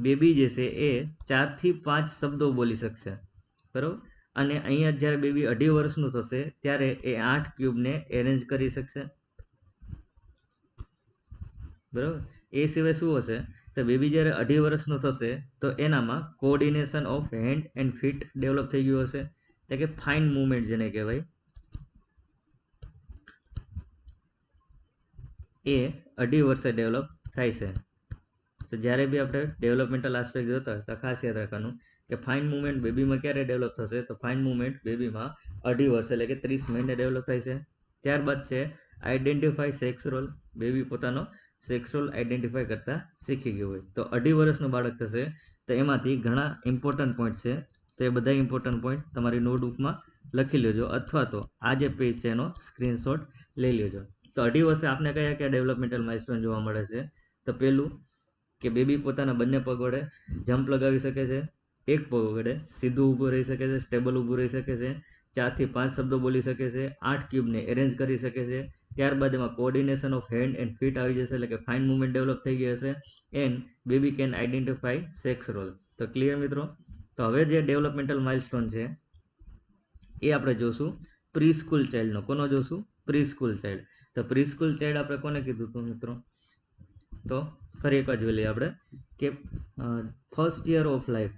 બેબી જે છે એ 4 થી 5 શબ્દો બોલી શકશે. બરાબર? અને અહીંયા જ્યારે બેબી 2.5 વર્ષનું થશે ત્યારે એ 8 ક્યુબને એરેન્જ કરી શકશે. બરાબર? એ સિવાય શું હશે? તો બેબી જ્યારે 2.5 વર્ષનું થશે તો એનામાં coordination of hand and feet develop થઈ ગયું હશે, એટલે કે ફાઇન મૂવમેન્ટ જેને કહેવાય, એ 2.5 વર્ષે ડેવલપ થાય છે. તો જ્યારે બી આપણે ડેવલપમેન્ટલ આસ્પેક્ટ જોતા હોય તો ખાસ યાદ રાખવાનું કે ફાઇન મૂવમેન્ટ બેબીમાં ક્યારે ડેવલપ થશે? તો ફાઇન મૂવમેન્ટ બેબીમાં 2.5 વર્ષ એટલે કે 30 મહિને ડેવલપ થાય છે. ત્યારબાદ છે આઈડેન્ટિફાઈ સેક્સ રોલ. બેબી પોતાનો સેક્સ રોલ આઈડેન્ટિફાઈ કરતા શીખી ગયું હોય. તો 2.5 વર્ષનું બાળક થશે તો એમાંથી ઘણા ઇમ્પોર્ટન્ટ પોઈન્ટ છે, તો એ બધા ઇમ્પોર્ટન્ટ પોઈન્ટ તમારી નોટબુકમાં લખી લેજો અથવા તો આ જે પેજ છે એનો સ્ક્રીનશોટ લઈ લેજો. તો 2.5 વર્ષે આપણે કયા કયા ડેવલપમેન્ટલ માઇલસ્ટોન જોવા મળે છે? તો પહેલું કે બેબી પોતાના બંને પગ વડે જમ્પ લગાવી શકે છે, એક પગ વડે સીધું ઊભું રહી શકે છે, સ્ટેબલ ઊભું રહી શકે છે, 4 થી 5 શબ્દો બોલી શકે છે, 8 ક્યુબને એરેન્જ કરી શકે છે. ત્યારબાદ એમાં coordination of hand and feet આવી જશે, એટલે કે ફાઇન મૂવમેન્ટ ડેવલપ થઈ ગઈ હશે. And baby can identify sex role. તો ક્લિયર મિત્રો? તો હવે જે ડેવલપમેન્ટલ માઇલસ્ટોન છે એ આપણે જોશું પ્રી સ્કૂલ ચાઇલ્ડનો. કોનો જોશું? Pre school child. તો પ્રી સ્કૂલ ચાઇલ્ડ આપણે કોને કીધું હતું મિત્રો? તો ફરી એકવાર જોઈ લઈએ આપણે કે ફર્સ્ટ યર ઓફ લાઈફ.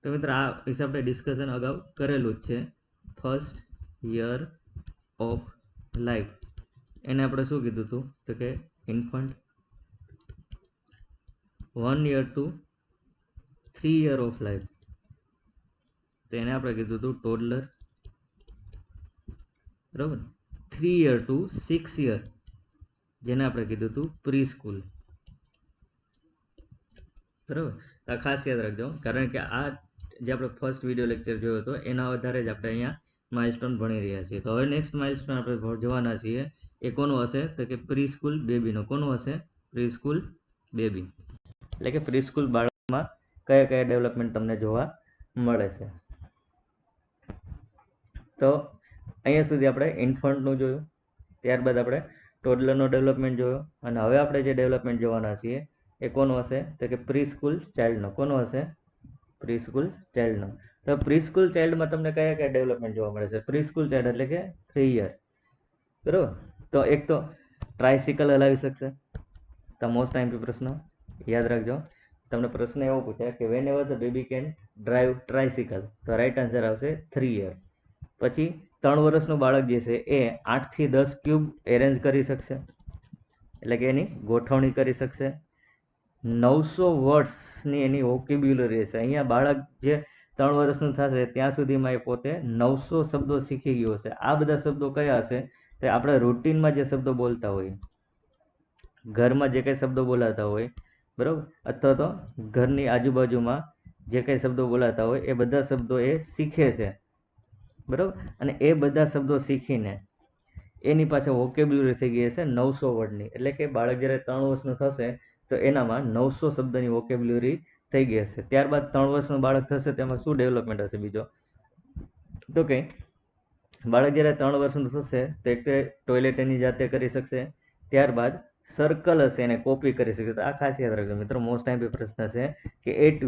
તો મિત્ર આ વિશે આપણે ડિસ્કશન અગાઉ કરેલું જ છે. ફર્સ્ટ યર ઓફ લાઈફ એને આપણે શું કીધું હતું? તો કે infant. 1 year to 3 year of life તો એને આપણે કીધું હતું ટોડલર. બરાબર? 3 યર ટુ 6 યર જેને આપણે કીધું હતું પ્રી સ્કૂલ. બરાબર? આ ખાસ યાદ રાખજો, કારણ કે આ જે આપણે ફર્સ્ટ વિડીયો લેક્ચર જોયો હતો એના આધારે જ આપણે અહીંયા માઇલસ્ટોન ભણી રહ્યા છીએ. તો હવે નેક્સ્ટ માઇલસ્ટોન આપણે જોવાના છીએ એ કોનું હશે? તો કે પ્રી સ્કૂલ બેબીનો. કોનું હશે? Pre school baby. એટલે કે પ્રી સ્કૂલ બાળકમાં કયા કયા ડેવલપમેન્ટ તમને જોવા મળે છે. તો અહીંયા સુધી આપણે ઇન્ફન્ટનું જોયું, ત્યારબાદ આપણે ટોડલરનો ડેવલપમેન્ટ જોયો અને હવે આપણે જે ડેવલપમેન્ટ જોવાના છીએ એ કોનું હશે? તો કે પ્રી સ્કૂલ ચાઇલ્ડનો. કોનું હશે? પ્રી સ્કૂલ ચાઇલ્ડનો. તો પ્રી સ્કૂલ ચાઇલ્ડમાં તમને કયા કયા ડેવલપમેન્ટ જોવા મળે છે? પ્રી સ્કૂલ ચાઇલ્ડ એટલે કે 3 યર. બરાબર? તો એક તો ટ્રાયસિકલ હલાવી શકશે. તો મોસ્ટ આઈમ્પી પ્રશ્ન યાદ રાખજો. તમને પ્રશ્ન એવો પૂછાય કે van ever the baby can drive tricycle, તો રાઈટ આન્સર આવશે 3 યર. પછી 3 વર્ષનું બાળક જે છે એ 8 થી 10 ક્યુબ એરેન્જ કરી શકશે, એટલે કે એની ગોઠવણી કરી શકશે. 900 વર્ડ્સની એની વોકેબ્યુલરી છે. અહીંયા બાળક જે 3 વર્ષનું થશે ત્યાં સુધીમાં એ પોતે 900 શબ્દો શીખી ગયો હશે. આ બધા શબ્દો કયા હશે? તો આપણે રૂટીનમાં જે શબ્દો બોલતા હોય, ઘરમાં જે કંઈ શબ્દો બોલાતા હોય, બરાબર, અથવા તો ઘરની આજુબાજુમાં જે કંઈ શબ્દો બોલાતા હોય એ બધા શબ્દો એ શીખે છે. બરાબર? અને એ બધા શબ્દો શીખીને એની પાસે વોકેબ્યુલરી થઈ ગઈ હશે 900 વર્ડની. એટલે કે બાળક જ્યારે 3 વર્ષનું થશે તો એનામાં 900 શબ્દની વોકેબ્યુલરી થઈ ગઈ હશે. ત્યારબાદ 3 વર્ષનું બાળક થશે તેમાં શું ડેવલપમેન્ટ હશે બીજો? તો કે બાળક જ્યારે 3 વર્ષનું થશે તો એક તો ટોયલેટ એની જાતે કરી શકશે. ત્યારબાદ સર્કલ હશે એને કોપી કરી શકશે. તો આ ખાસ યાદ રાખજો મિત્રો, મોસ્ટ આઈમ્પી પ્રશ્ન છે કે at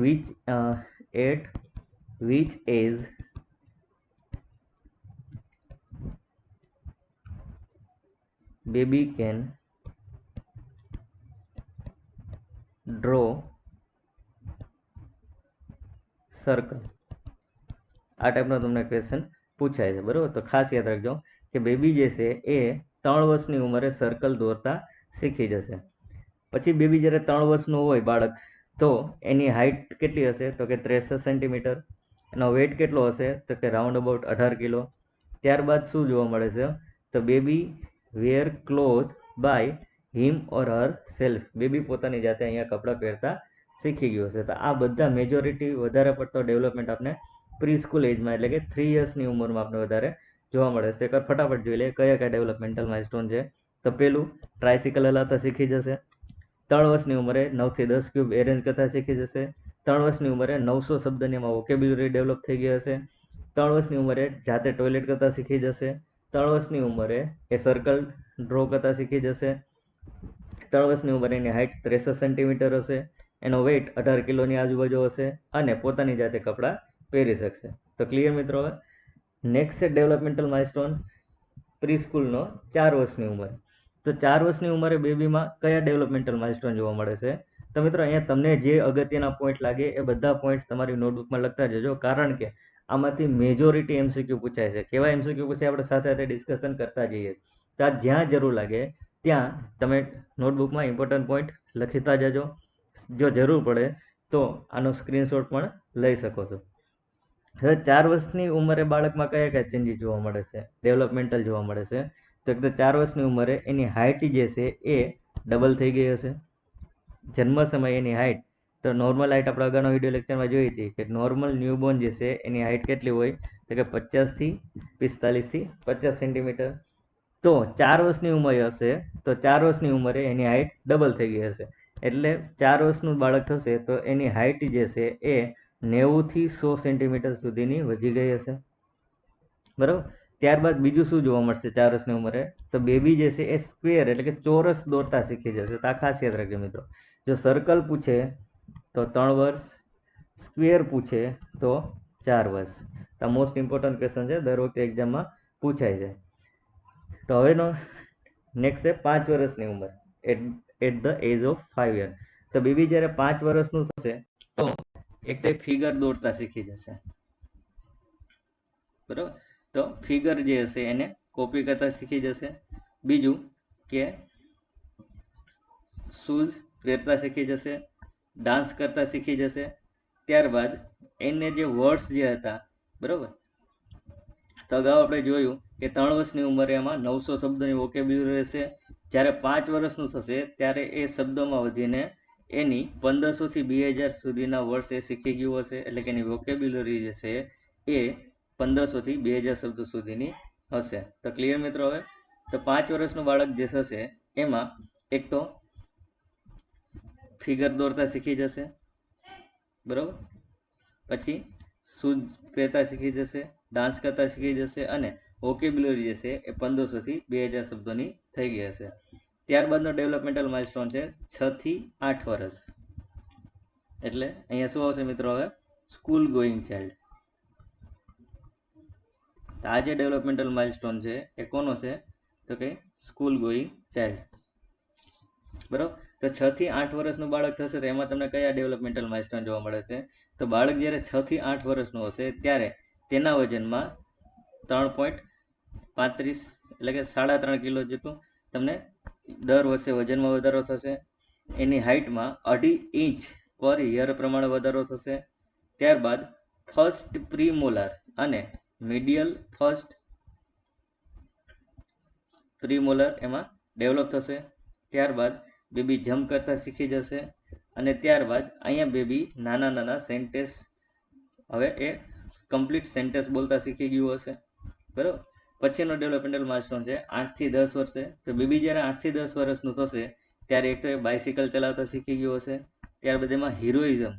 which age baby can draw circle. આ ટાઈપનો તમને ક્વેશ્ચન પૂછાય છે, બરાબર. તો ખાસ યાદ રાખજો કે બેબી જે છે એ 3 વર્ષની ઉંમરે સર્કલ દોરતા શીખી જશે. પછી બેબી જ્યારે 3 વર્ષનું હોય બાળક, તો એની હાઇટ કેટલી હશે? તો કે 63 સેન્ટીમીટર. એનો વેઇટ કેટલો હશે? તો કે રાઉન્ડ અબાઉટ 18 કિલો. ત્યારબાદ શું જોવા મળે છે? તો baby wear cloth by him or her self. Baby પોતાની જાતે અહીંયા કપડાં પહેરતા શીખી ગયો છે. તો આ બધા મેજોરિટી વધારે પડતો ડેવલપમેન્ટ આપણે પ્રી સ્કૂલ એજમાં એટલે કે 3 યર્સની ઉંમરમાં આપણે વધારે જોવા મળે છે. એકવાર ફટાફટ જોઈ લઈએ કયા કયા ડેવલપમેન્ટલ માઇલસ્ટોન છે. તો પેલું ટ્રાયસિકલ હલાવતા શીખી જશે. 3 વર્ષની ઉંમરે 9 થી 10 ક્યુબ એરેન્જ કરતા શીખી જશે. 3 વર્ષની ઉંમરે 900 શબ્દની એમાં વોકેબ્યુલરી ડેવલપ થઈ ગઈ હશે. 3 વર્ષની ઉંમરે જાતે ટોયલેટ કરતા શીખી જશે. 3 વર્ષની ઉંમરે એ સર્કલ ડ્રો કરતા શીખી જશે. 3 વર્ષની ઉંમરે એની હાઇટ 63 સેન્ટીમીટર હશે. એનો વેઇટ 18 કિલોની આજુબાજુ હશે અને પોતાની જાતે કપડાં પહેરી શકશે. તો ક્લિયર મિત્રો. હવે નેક્સ્ટ છે ડેવલપમેન્ટલ માઇલસ્ટોન પ્રી સ્કૂલનો 4 વર્ષની ઉંમર. તો 4 વર્ષની ઉંમરે બેબીમાં કયા ડેવલપમેન્ટલ માઇલસ્ટોન જોવા મળે છે? તો મિત્રો અહીંયા તમને જે અગત્યના પોઈન્ટ લાગે એ બધા પોઈન્ટ્સ તમારી નોટબુકમાં લખતા જજો, કારણ કે આમાંથી મેજોરિટી એમસીક્યુ પૂછાય છે. કેવા એમસીક્યુ પૂછાય આપણે સાથે સાથે ડિસ્કશન કરતા જઈએ. તો જ્યાં જરૂર લાગે ત્યાં તમે નોટબુકમાં ઇમ્પોર્ટન્ટ પોઈન્ટ લખતા જજો. જો જરૂર પડે તો આનો સ્ક્રીનશોટ પણ લઈ શકો છો. હવે 4 વર્ષની ઉંમરે બાળકમાં કયા કયા ચેન્જીસ જોવા મળે છે, ડેવલપમેન્ટલ જોવા મળે છે? તો એક તો 4 વર્ષની ઉંમરે એની હાઇટ જે છે એ ડબલ થઈ ગઈ હશે. જન્મ સમયે એની હાઇટ, તો નોર્મલ હાઇટ આપણે અગાઉના વિડીયો લેક્ચરમાં જોઈ હતી કે નોર્મલ ન્યૂબોર્ન જે છે એની હાઇટ કેટલી હોય? તો કે 50 થી 45 થી 50 સેન્ટીમીટર. તો 4 વર્ષની ઉંમર હશે તો 4 વર્ષની ઉંમરે એની હાઇટ ડબલ થઈ ગઈ હશે. એટલે 4 વર્ષનું બાળક થશે તો એની હાઇટ જે છે એ 90 થી 100 સેન્ટીમીટર સુધીની વધી ગઈ હશે, બરાબર. ત્યારબાદ બીજું શું જોવા મળશે 4 વર્ષની ઉંમરે? તો બેબી જે છે એ સ્ક્વેર એટલે કે ચોરસ દોરતા શીખી જશે. તો આ ખાસ યાદ રાખજો મિત્રો. જો સર્કલ પૂછે તો 3 વર્ષ, સ્ક્વેર પૂછે તો 4 વર્ષ. આ મોસ્ટ ઇમ્પોર્ટન્ટ ક્વેશ્ચન છે, દર વખતે એક્ઝામમાં પૂછાય છે. તો હવેનો નેક્સ્ટ છે 5 વર્ષની ઉંમર, at the age of 5 year. તો બેબી જ્યારે 5 વર્ષનું થશે તો એક તો ફિગર દોરતા શીખી જશે, બરાબર. તો ફિગર જે હશે એને કોપી કરતા શીખી જશે. બીજું કે શૂઝ પહેરતા શીખી જશે, ડાન્સ કરતા શીખી જશે. ત્યારબાદ એને જે વર્ડ્સ જે હતા, બરાબર, તો અગાઉ આપણે જોયું કે 3 વર્ષની ઉંમરે એમાં 900 શબ્દોની વોકેબ્યુલરી રહેશે. જ્યારે 5 વર્ષનું થશે ત્યારે એ શબ્દોમાં વધીને એની 1500 થી 2000 સુધીના વર્ડ્સ એ શીખી ગયું હશે. એટલે કે એની વોકેબ્યુલરી જે છે એ 1500 થી 2000 શબ્દો સુધીની હશે. તો ક્લિયર મિત્રો. હવે તો 5 વર્ષનું બાળક જે થશે એમાં એક તો ફિગર દોરતા શીખી જશે, બરાબર. પછી શૂઝ પહેરતા શીખી જશે, ડાન્સ કરતા શીખી જશે અને વોકેબ્યુલરી જે છે એ 1500 થી 2000 શબ્દોની થઈ ગઈ હશે. ત્યારબાદનો ડેવલપમેન્ટલ માઇલસ્ટોન છે 6 થી 8 વર્ષ. એટલે અહીંયા શું આવશે મિત્રો? હવે સ્કૂલ ગોઈંગ ચાઇલ્ડ. તો આ જે ડેવલપમેન્ટલ માઇલસ્ટોન છે એ કોનો છે? તો કે સ્કૂલ ગોઈંગ ચાઇલ્ડ, બરાબર. તો 6 થી 8 વર્ષનું બાળક થશે તો એમાં તમને કયા ડેવલપમેન્ટલ માઇલસ્ટોન જોવા મળે છે? તો બાળક જ્યારે 6 થી 8 વર્ષનું હશે ત્યારે તેના વજનમાં 3.35 એટલે કે 3.5 કિલો જેટલું તમને દર વર્ષે વજનમાં વધારો થશે. એની હાઇટમાં 2.5 ઇંચ પર યર પ્રમાણે વધારો થશે. ત્યારબાદ ફર્સ્ટ પ્રીમોલાર અને મીડિયલ ફર્સ્ટ પ્રીમોલાર એમાં ડેવલપ થશે. ત્યારબાદ બેબી જમ્પ કરતા શીખી જશે અને ત્યારબાદ અહીંયા બેબી નાના નાના સેન્ટેન્સ હવે એ કમ્પ્લીટ સેન્ટેન્સ બોલતા શીખી ગયું હશે, બરાબર. પછીનો ડેવલપમેન્ટલ માઇલસ્ટોન છે 8 થી 10 વર્ષે. તો બેબી જ્યારે 8 થી 10 વર્ષનું થશે ત્યારે એક તો એ બાઇસિકલ ચલાવતા શીખી ગયું હશે. ત્યારબાદ એમાં હિરોઇઝમ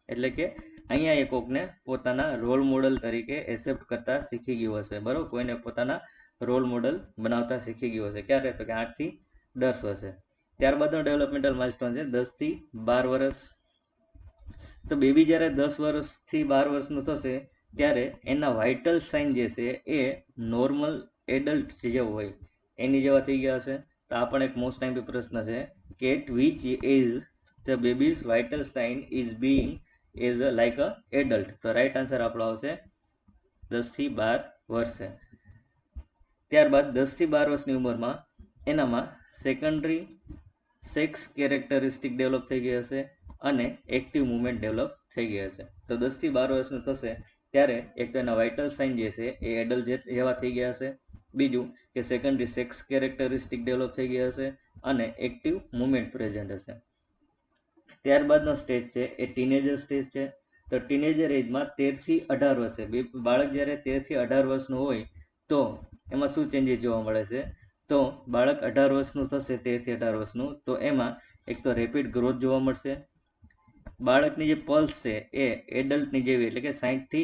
એટલે કે અહીંયા એ કોકને પોતાના રોલ મોડલ તરીકે એક્સેપ્ટ કરતા શીખી ગયું હશે, બરાબર. કોઈને પોતાના રોલ મોડલ બનાવતા શીખી ગયું હશે. ક્યારે? તો કે 8 થી 10 વર્ષે. ત્યારબાદનો ડેવલપમેન્ટલ માઇલસ્ટોન છે 10 થી 12 વર્ષ. તો બેબી જ્યારે 10 વર્ષથી 12 વર્ષનું થશે ત્યારે એના વાઇટલ સાઇન જે છે એ નોર્મલ એડલ્ટ જેવો હોય એની જેવા થઈ ગયા હશે. તો આ પણ એક મોસ્ટ ટાઈમ પ્રશ્ન છે કે at which age the babies vital sign is being as like a adult. તો રાઈટ આન્સર આપણો આવશે 10 થી 12 વર્ષે. ત્યારબાદ 10 થી 12 વર્ષની ઉંમરમાં એનામાં સેકન્ડરી સેક્સ કેરેક્ટરિસ્ટિક ડેવલપ થઈ ગઈ હશે અને એક્ટિવ મુવમેન્ટ ડેવલપ થઈ ગઈ હશે. તો 10 થી 12 વર્ષનું થશે ત્યારે એક તો એના વાઇટલ સાઇન જે છે એ એડલ્ટ જેવા થઈ ગયા હશે. બીજું કે સેકન્ડરી સેક્સ કેરેક્ટરિસ્ટિક ડેવલપ થઈ ગયા હશે અને એક્ટિવ મુવમેન્ટ પ્રેઝન્ટ હશે. ત્યારબાદનો સ્ટેજ છે એ ટીનેજર સ્ટેજ છે. તો ટીનેજર એજમાં 13 થી 18 વર્ષે બાળક જ્યારે 13 થી 18 વર્ષનું હોય તો એમાં શું ચેન્જીસ જોવા મળે છે? તો બાળક 18 વર્ષનું થશે, 13 થી 18 વર્ષનું, તો એમાં એક તો રેપિડ ગ્રોથ જોવા મળશે. બાળકની જે પલ્સ છે એ એડલ્ટની જેવી એટલે કે 60 થી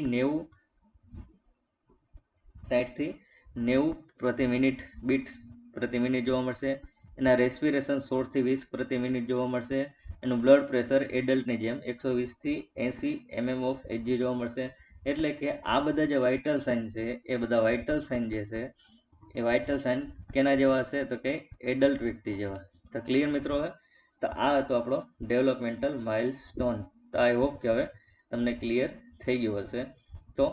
90 પ્રતિ મિનિટ બીટ પ્રતિ મિનિટ જોવા મળશે. એના રેસ્પિરેશન 16 થી 20 પ્રતિ મિનિટ જોવા મળશે. એનું બ્લડ પ્રેશર એડલ્ટની જેમ 120 થી 80 mm ઓફ એચજી જોવા મળશે. એટલે કે આ બધા જે વાઇટલ સાઇન છે એ બધા વાઇટલ સાઇન જે છે એ વાઇટલ સાઇન કેના જેવા હશે? તો કે એડલ્ટ વ્યક્તિ જેવા. તો ક્લિયર મિત્રો? હવે તો આ હતો આપણો ડેવલપમેન્ટલ માઇલસ્ટોન. તો આઈ હોપ કે હવે તમને ક્લિયર થઈ ગયું હશે. તો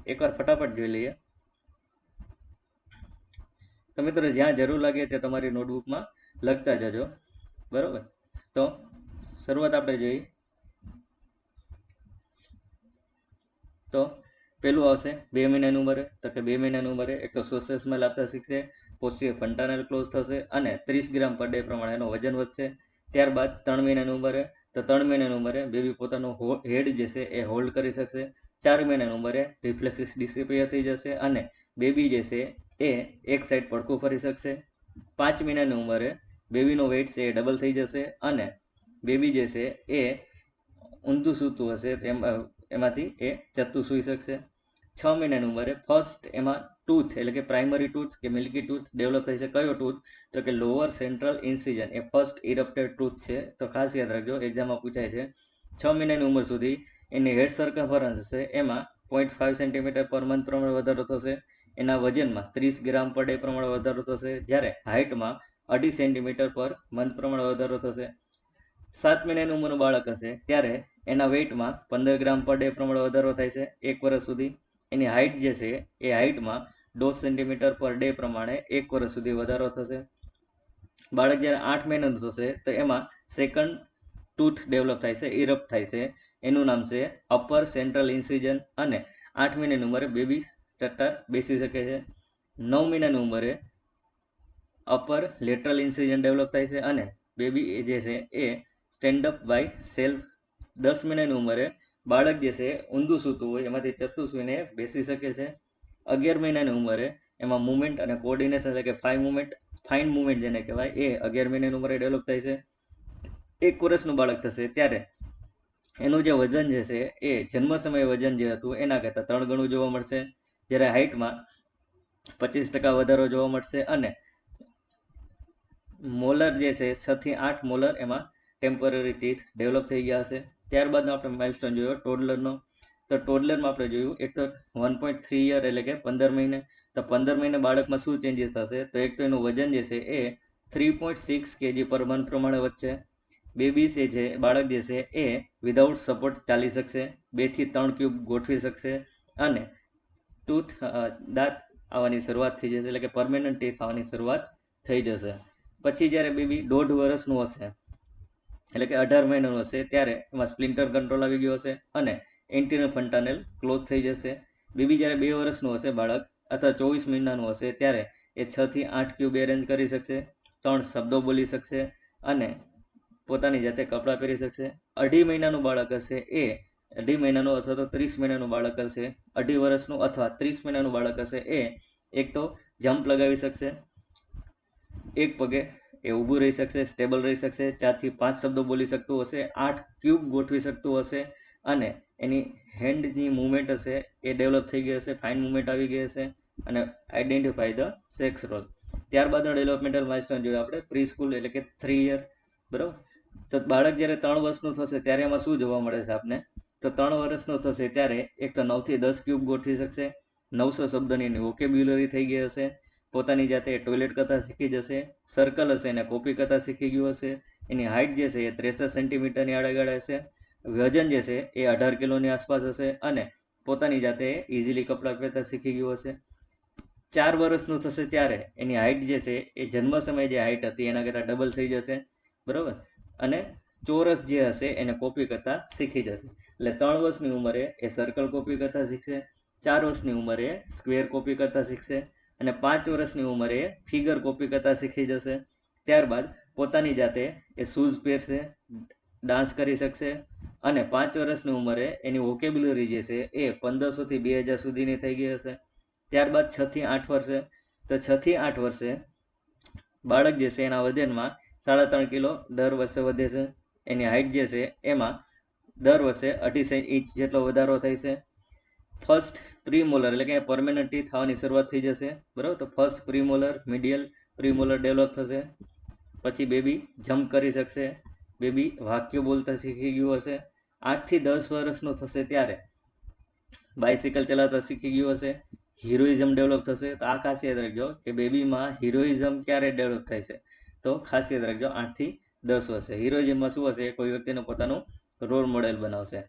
એકવાર ફટાફટ જોઈ લઈએ. તો મિત્રો જ્યાં જરૂર લાગે તે તમારી નોટબુકમાં લખતા જજો, બરોબર? તો શરૂઆત આપણે જોઈ તો પેલું આવશે 2 મહિનાની ઉંમરે. તો કે 2 મહિનાની ઉંમરે એક તો સોશિયલ સ્મેલ આપતા શીખશે, પોસ્ટિયર ફન્ટાનલ ક્લોઝ થશે અને 30 ગ્રામ પર ડે પ્રમાણે એનો વજન વધશે. ત્યારબાદ 3 મહિનાની ઉંમરે, તો 3 મહિનાની ઉંમરે બેબી પોતાનું હેડ જે છે એ હોલ્ડ કરી શકશે. 4 મહિનાની ઉંમરે રિફ્લેક્સિસ ડિસેપિયર થઈ જશે અને બેબી જે છે એ એક સાઈડ પડખું ફરી શકશે. 5 મહિનાની ઉંમરે બેબીનો વેઇટ છે એ ડબલ થઈ જશે અને બેબી જે છે એ ઊંધું સૂતું હશે એમાંથી એ ચત્તું સૂઈ શકશે. 6 મહિનાની ઉંમરે ફર્સ્ટ એમાં ટૂથ એટલે કે પ્રાઇમરી ટૂથ કે મિલ્કી ટૂથ ડેવલપ થઈ છે. કયો ટૂથ? તો કે લોઅર સેન્ટ્રલ ઇન્સિઝન એ ફર્સ્ટ ઇરપ્ટેડ ટૂથ છે. તો ખાસ યાદ રાખજો, એક્ઝામમાં પૂછાય છે. 6 મહિનાની ઉંમર સુધી એની હેડ સર્કમફરન્સ છે એમાં 0.5 સેન્ટીમીટર પર મંથ પ્રમાણે વધારો થશે. એના વજનમાં 30 ગ્રામ પર ડે પ્રમાણે વધારો થશે. જ્યારે હાઇટમાં 2.5 સેન્ટીમીટર પર મંથ પ્રમાણે વધારો થશે. 7 મહિનાની ઉંમરનું બાળક હશે ત્યારે એના વેઇટમાં 15 ગ્રામ પર ડે પ્રમાણે વધારો થાય છે 1 વર્ષ સુધી. એની હાઇટ જે છે એ હાઇટમાં 1.5 સેન્ટીમીટર પર ડે પ્રમાણે 1 વર્ષ સુધી વધારો થશે. બાળક જ્યારે 8 મહિનાનું થશે તો એમાં સેકન્ડ ટૂથ ડેવલપ થાય છે, ઇરપ્ટ થાય છે. એનું નામ છે અપર સેન્ટ્રલ ઇન્સિઝન અને 8 મહિનાની ઉંમરે બેબી ટટ્ટાર બેસી શકે છે. 9 મહિનાની ઉંમરે અપર લેટરલ ઇન્સિઝન ડેવલપ થાય છે અને બેબી જે છે એ સ્ટેન્ડ અપ બાય સેલ્ફ. 10 મહિનાની ઉંમરે બાળક જે છે ઊંધું સૂતું હોય એમાંથી ચત્તું સૂઈને બેસી શકે છે. 11 મહિનાની ઉંમરે એમાં મુવમેન્ટ અને કોઓર્ડિનેશન એટલે કે ફાઇન મુવમેન્ટ જેને કહેવાય એ 11 મહિનાની ઉંમરે ડેવલપ થાય છે. 1 વર્ષનું બાળક થશે ત્યારે એનું જે વજન જે છે એ જન્મ સમયે વજન જે હતું એના કરતાં 3 ગણું જોવા મળશે. જ્યારે હાઇટમાં 25% વધારો જોવા મળશે અને મોલર જે છે 6 થી 8 મોલર એમાં ટેમ્પરરી ટીથ ડેવલપ થઈ ગયા હશે. ત્યારબાદનો આપણે માઇલસ્ટોન જોયો ટોડલરનો. તો ટોડલરમાં આપણે જોયું એક તો 1.3 યર એટલે કે 15 મહિને. તો 15 મહિને બાળકમાં શું ચેન્જીસ થશે? તો એક તો એનું વજન જે છે એ 3.6 kg પર મંથ પ્રમાણે વધશે. બેબી જે છે બાળક જે છે એ વિધાઉટ સપોર્ટ ચાલી શકશે, 2 થી 3 ક્યુબ ગોઠવી શકશે અને દાંત આવવાની શરૂઆત થઈ જશે એટલે કે પરમેનન્ટ ટીથ આવવાની શરૂઆત થઈ જશે. પછી જ્યારે બેબી 1.5 વર્ષનું હશે એટલે કે 18 મહિનાનું હશે ત્યારે એમાં સ્પ્લિન્ટર કંટ્રોલ આવી ગયો હશે અને એન્ટિનલ ફન્ટાનેલ ક્લોઝ થઈ જશે. બેબી જ્યારે 2 વર્ષનું હશે બાળક અથવા 24 મહિનાનું હશે ત્યારે એ 6 થી 8 ક્યુબ એરેન્જ કરી શકશે, 3 શબ્દો બોલી શકશે અને પોતાની જાતે કપડાં પહેરી શકશે. 2.5 મહિનાનું બાળક હશે એ 2.5 મહિનાનું અથવા તો 30 મહિનાનું બાળક હશે, 2.5 વર્ષનું અથવા 30 મહિનાનું બાળક હશે એ એક તો જમ્પ લગાવી શકશે, એક પગે એ ઊભું રહી શકશે, સ્ટેબલ રહી શકશે, 4 થી 5 શબ્દો બોલી શકતું હશે, 8 ક્યુબ ગોઠવી શકતું હશે અને એની હેન્ડની મૂવમેન્ટ હશે એ ડેવલપ થઈ ગઈ હશે, ફાઇન મૂવમેન્ટ આવી ગઈ હશે અને આઈડેન્ટિફાઈ ધ સેક્સ રોલ. ત્યારબાદનો ડેવલપમેન્ટલ માઇલસ્ટોન જોયું આપણે પ્રી સ્કૂલ એટલે કે 3 યર, બરાબર. તો બાળક જ્યારે 3 વર્ષનું થશે ત્યારે એમાં શું જોવા મળે છે આપને? તો 3 વર્ષનું થશે ત્યારે એક તો 9 થી 10 ક્યુબ ગોઠવી શકશે, 900 શબ્દની એની વોકેબ્યુલરી થઈ ગઈ હશે, પોતાની જાતે ટોયલેટ કરતાં શીખી જશે, સર્કલ હશે એને કોપી કરતાં શીખી ગયું હશે, એની હાઇટ જે છે એ 63 સેન્ટીમીટરની આડેગાળે હશે, વજન જે છે એ 18 કિલોની આસપાસ હશે અને પોતાની જાતે ઇઝીલી કપડાં પહેરતા શીખી ગયું હશે. 4 વર્ષનું થશે ત્યારે એની હાઇટ જે છે એ જન્મ સમયે જે હાઇટ હતી એના કરતાં ડબલ થઈ જશે, બરાબર. અને ચોરસ જે હશે એને કોપી કરતા શીખી જશે. એટલે 3 વર્ષની ઉંમરે એ સર્કલ કોપી કરતા શીખશે, 4 વર્ષની ઉંમરે સ્ક્વેર કોપી કરતા શીખશે અને 5 વર્ષની ઉંમરે ફિગર કોપી કરતા શીખી જશે. ત્યારબાદ પોતાની જાતે એ શૂઝ પહેરશે, ડાન્સ કરી શકશે અને 5 વર્ષની ઉંમરે એની વોકેબ્યુલરી જે છે એ 1500 થી 2000 સુધીની થઈ ગઈ હશે. ત્યારબાદ 6 થી 8 વર્ષે, તો 6 થી 8 વર્ષે બાળક જે છે એના વજનમાં 3.5 કિલો દર વર્ષે વધે છે. એની હાઇટ જે છે એમાં દર વર્ષે 2.5 ઇંચ જેટલો વધારો થાય છે. ફર્સ્ટ પ્રીમોલર એટલે કે પરમેનન્ટ ટીથ થવાની શરૂઆત થઈ જશે, બરાબર. તો ફર્સ્ટ પ્રીમોલર, મીડિયલ પ્રીમોલર ડેવલપ થશે. પછી બેબી જમ્પ કરી શકશે, બેબી વાક્ય બોલતા શીખી ગયું હશે. 8 થી 10 વર્ષનું થશે ત્યારે બાઇસિકલ ચલાવતા શીખી ગયું હશે, હિરોઇઝમ ડેવલપ થશે. તો આ ખાસ યાદ રાખજો કે બેબીમાં હિરોઇઝમ ક્યારે ડેવલપ થાય છે, તો ખાસ યાદ રાખજો 8 થી 10 વર્ષે. હિરોઇઝમમાં શું હશે, કોઈ વ્યક્તિને પોતાનું રોલ મોડેલ બનાવશે.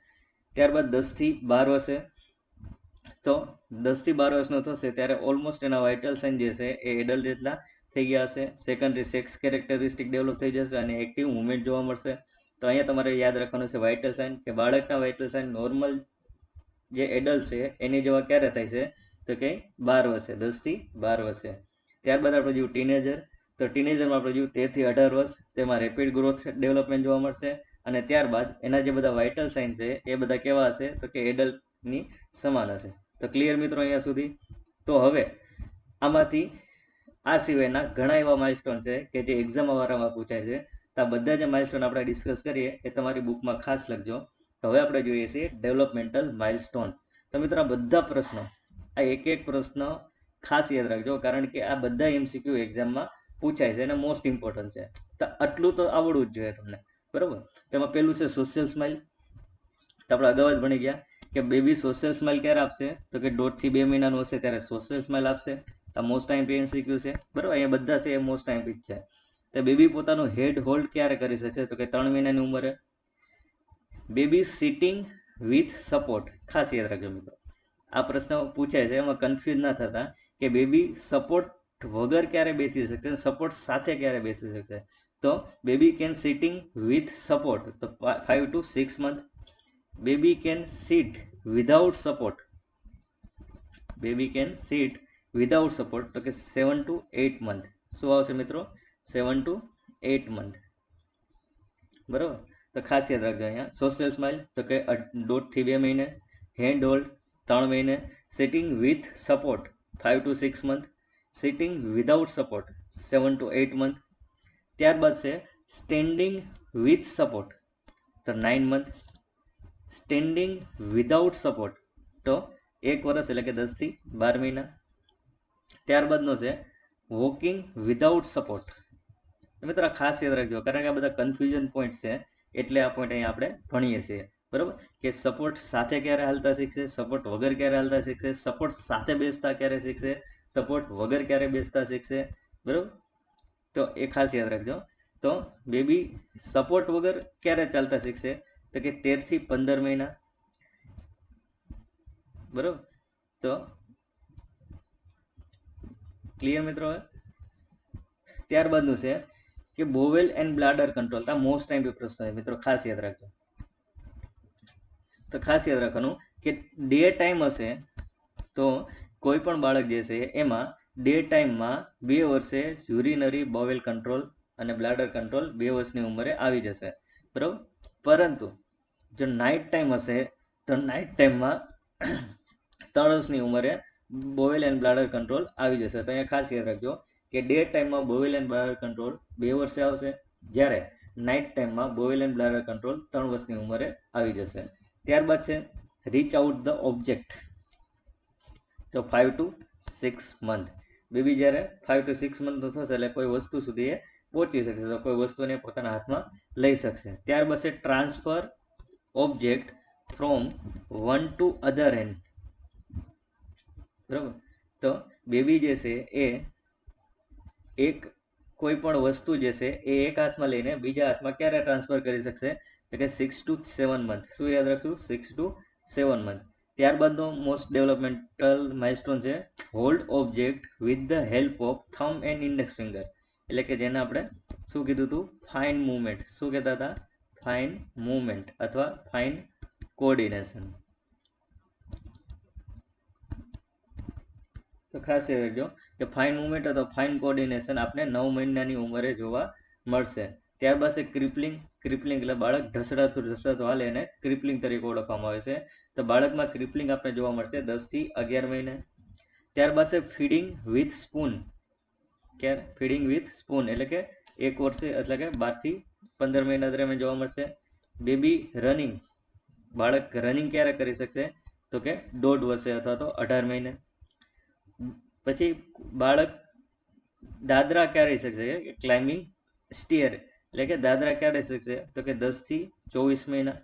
ત્યારબાદ 10 થી 12 વર્ષે, તો 10 થી 12 વર્ષનો થશે ત્યારે ઓલમોસ્ટ એના વાઇટલ સાઇન જે છે એ એડલ્ટ જેટલા થઈ ગયા હશે. સેકન્ડરી સેક્સ કેરેક્ટરિસ્ટિક ડેવલપ થઈ જશે અને એક્ટિવ મુવમેન્ટ જોવા મળશે. તો અહીંયા તમારે યાદ રાખવાનું છે વાઇટલ સાઇન, કે બાળકના વાઇટલ સાઇન નોર્મલ જે એડલ્ટ છે એની જેવા ક્યારે થાય છે, તો કે 12 વર્ષે, 10 થી 12 વર્ષે. ત્યારબાદ આપણે જોયું ટીનેજર, તો ટીનેજરમાં આપણે જોયું 13 થી 18 વર્ષ, તેમાં રેપિડ ગ્રોથ ડેવલપમેન્ટ જોવા મળશે અને ત્યારબાદ એના જે બધા વાઇટલ સાઇન છે એ બધા કેવા હશે, તો કે એડલ્ટની સમાન હશે. તો ક્લિયર મિત્રો અહીંયા સુધી. તો હવે આમાંથી આ સિવાયના ઘણા એવા માઇલસ્ટોન છે કે જે એક્ઝામ વારામાં પૂછાય છે. તો આ બધા જે માઇલસ્ટોન આપણે ડિસ્કસ કરીએ એ તમારી બુકમાં ખાસ લખજો. તો હવે આપણે જોઈએ છીએ ડેવલપમેન્ટલ માઇલસ્ટોન. તો મિત્રો આ બધા પ્રશ્નો, આ એક પ્રશ્ન ખાસ યાદ રાખજો, કારણ કે આ બધા MCQ એક્ઝામમાં પૂછાય છે અને મોસ્ટ ઇમ્પોર્ટન્ટ છે. તો આટલું તો આવડવું જ જોઈએ તમને, બરાબર. તેમાં પહેલું છે સોશિયલ સ્માઇલ. તો આપણે અગાઉ જ ભણી ગયા કે બેબી સોશિયલ સ્માઇલ ક્યારે આપશે, તો કે 1.5 થી 2 મહિનાનું હશે ત્યારે સોશિયલ સ્માઇલ આપશે. આ મોસ્ટ આઈમ્પી MCQ છે, બરાબર. અહીંયા બધા છે એ મોસ્ટ આઈમ્પી જ છે. તો બેબી પોતાનું હેડ હોલ્ડ ક્યારે કરી શકશે, તો કે 3 મહિનાની ઉંમરે. બેબી સિટિંગ વિથ સપોર્ટ, ખાસ યાદ રાખજો મિત્રો, આ પ્રશ્ન પૂછાય છે, એમાં કન્ફ્યુઝ ના થતા કે બેબી સપોર્ટ વગર ક્યારે બેસી શકશે, સપોર્ટ સાથે ક્યારે બેસી શકશે. તો baby can sitting with support, તો 5 to 6 month. Baby can sit without support, baby can sit without support, તો કે 7 to 8 મંથ. શું આવશે મિત્રો, 7 to 8 મંથ, બરાબર. તો ખાસ યાદ રાખજો અહીંયા સોશિયલ સ્માઇલ, તો કે 1.5 થી 2 મહિને, હેન્ડ હોલ્ડ 3 મહિને, sitting with support 5 to 6 month, sitting without support 7 to 8 month. ત્યારબાદ છે સ્ટેન્ડિંગ વિથ સપોર્ટ, તો 9 મંથ. સ્ટેન્ડિંગ વિધાઉટ સપોર્ટ તો 1 વર્ષ એટલે કે 10 થી 12 મહિના. ત્યારબાદનો છે વોકિંગ વિધાઉટ સપોર્ટ. મિત્રો ખાસ યાદ રાખજો, કારણ કે આ બધા કન્ફ્યુઝન પોઈન્ટ છે, એટલે આ પોઈન્ટ અહીંયા આપણે ભણીએ છીએ, બરાબર. કે સપોર્ટ સાથે ક્યારે હાલતા શીખશે, સપોર્ટ વગર ક્યારે હાલતા શીખશે, સપોર્ટ સાથે બેસતા ક્યારે શીખશે, સપોર્ટ વગર ક્યારે બેસતા શીખશે, બરાબર. તો એ ખાસ યાદ રાખજો. તો બેબી સપોર્ટ વગર ક્યારે ચાલતા શીખશે, તો કે 13 થી 15 મહિના, બરાબર. તો ક્લિયર મિત્રો. હવે ત્યારબાદનું છે કે બોવેલ એન્ડ બ્લાડર કંટ્રોલ. આ મોસ્ટ ટાઈમ પ્રશ્ન છે મિત્રો, ખાસ યાદ રાખજો. તો ખાસ યાદ રાખવાનું કે ડે ટાઈમ હશે તો કોઈ પણ બાળક જે છે એમાં ડે ટાઈમમાં 2 વર્ષે યુરિનરી બોવેલ કંટ્રોલ અને બ્લાડર કંટ્રોલ 2 વર્ષની ઉંમરે આવી જશે, બરાબર. પરંતુ જો નાઇટ ટાઈમ હશે તો નાઇટ ટાઈમમાં 3 વર્ષની ઉંમરે બોવેલ એન્ડ બ્લાડર કંટ્રોલ આવી જશે. તો અહીંયા ખાસ યાદ રાખજો કે ડે ટાઈમમાં બોવેલ એન્ડ બ્લાડર કંટ્રોલ 2 વર્ષે આવશે, જ્યારે નાઇટ ટાઈમમાં બોવેલ એન્ડ બ્લાડર કંટ્રોલ 3 વર્ષની ઉંમરે આવી જશે. ત્યારબાદ છે રીચ આઉટ ધ ઓબ્જેક્ટ, તો 5 to 6 મંથ. બેબી જ્યારે 5 to 6 મંથનો થશે એટલે કોઈ વસ્તુ સુધી એ પહોંચી શકશે, તો કોઈ વસ્તુને પોતાના હાથમાં લઈ શકશે. ત્યારબાદ છે transfer object from one to other hand, બરાબર. તો બેબી જે છે એ એક કોઈ પણ વસ્તુ જે છે એ એક હાથમાં લઈને બીજા હાથમાં ક્યારે ટ્રાન્સફર કરી શકશે, તો કે 6 to 7 મંથ. શું યાદ રાખશું, 6 to 7 મંથ. ત્યારબાદનો મોસ્ટ ડેવલપમેન્ટલ માઇલસ્ટોન છે hold object with the help of thumb and index finger, એટલે કે જેને આપણે શું કીધું હતું, ફાઇન મૂવમેન્ટ. શું કહેતા હતા? ફાઇન મૂવમેન્ટ અથવા ફાઇન કોઓર્ડિનેશન. તો ખાસ એ રાખજો કે ફાઇન મૂવમેન્ટ અથવા ફાઇન કોઓર્ડિનેશન આપણે 9 મહિનાની ઉંમરે જોવા મળશે. ત્યારબાદ છે ક્રિપલિંગ. ક્રિપલિંગ એટલે બાળક ઢસડાતું હાલે એને ક્રિપલિંગ તરીકે ઓળખવામાં આવે છે. તો બાળકમાં ક્રિપલિંગ આપણે જોવા મળશે 10 થી 11 મહિને. ત્યારબાદ છે ફીડિંગ વિથ સ્પૂન. ક્યારે? ફીડિંગ વિથ સ્પૂન એટલે કે 1 વર્ષે એટલે કે 12 થી 15 મહિના દરમિયાન જોવા મળશે. Baby running. બાળક રનિંગ ક્યારે કરી શકશે? તો કે 1.5 વર્ષે અથવા તો 18 મહિને. પછી બાળક દાદરા ક્યારે શકશે? ક્લાઇમ્બિંગ સ્ટેર એટલે કે દાદરા ક્યારે શીખશે? તો કે 10 થી 24 મહિના.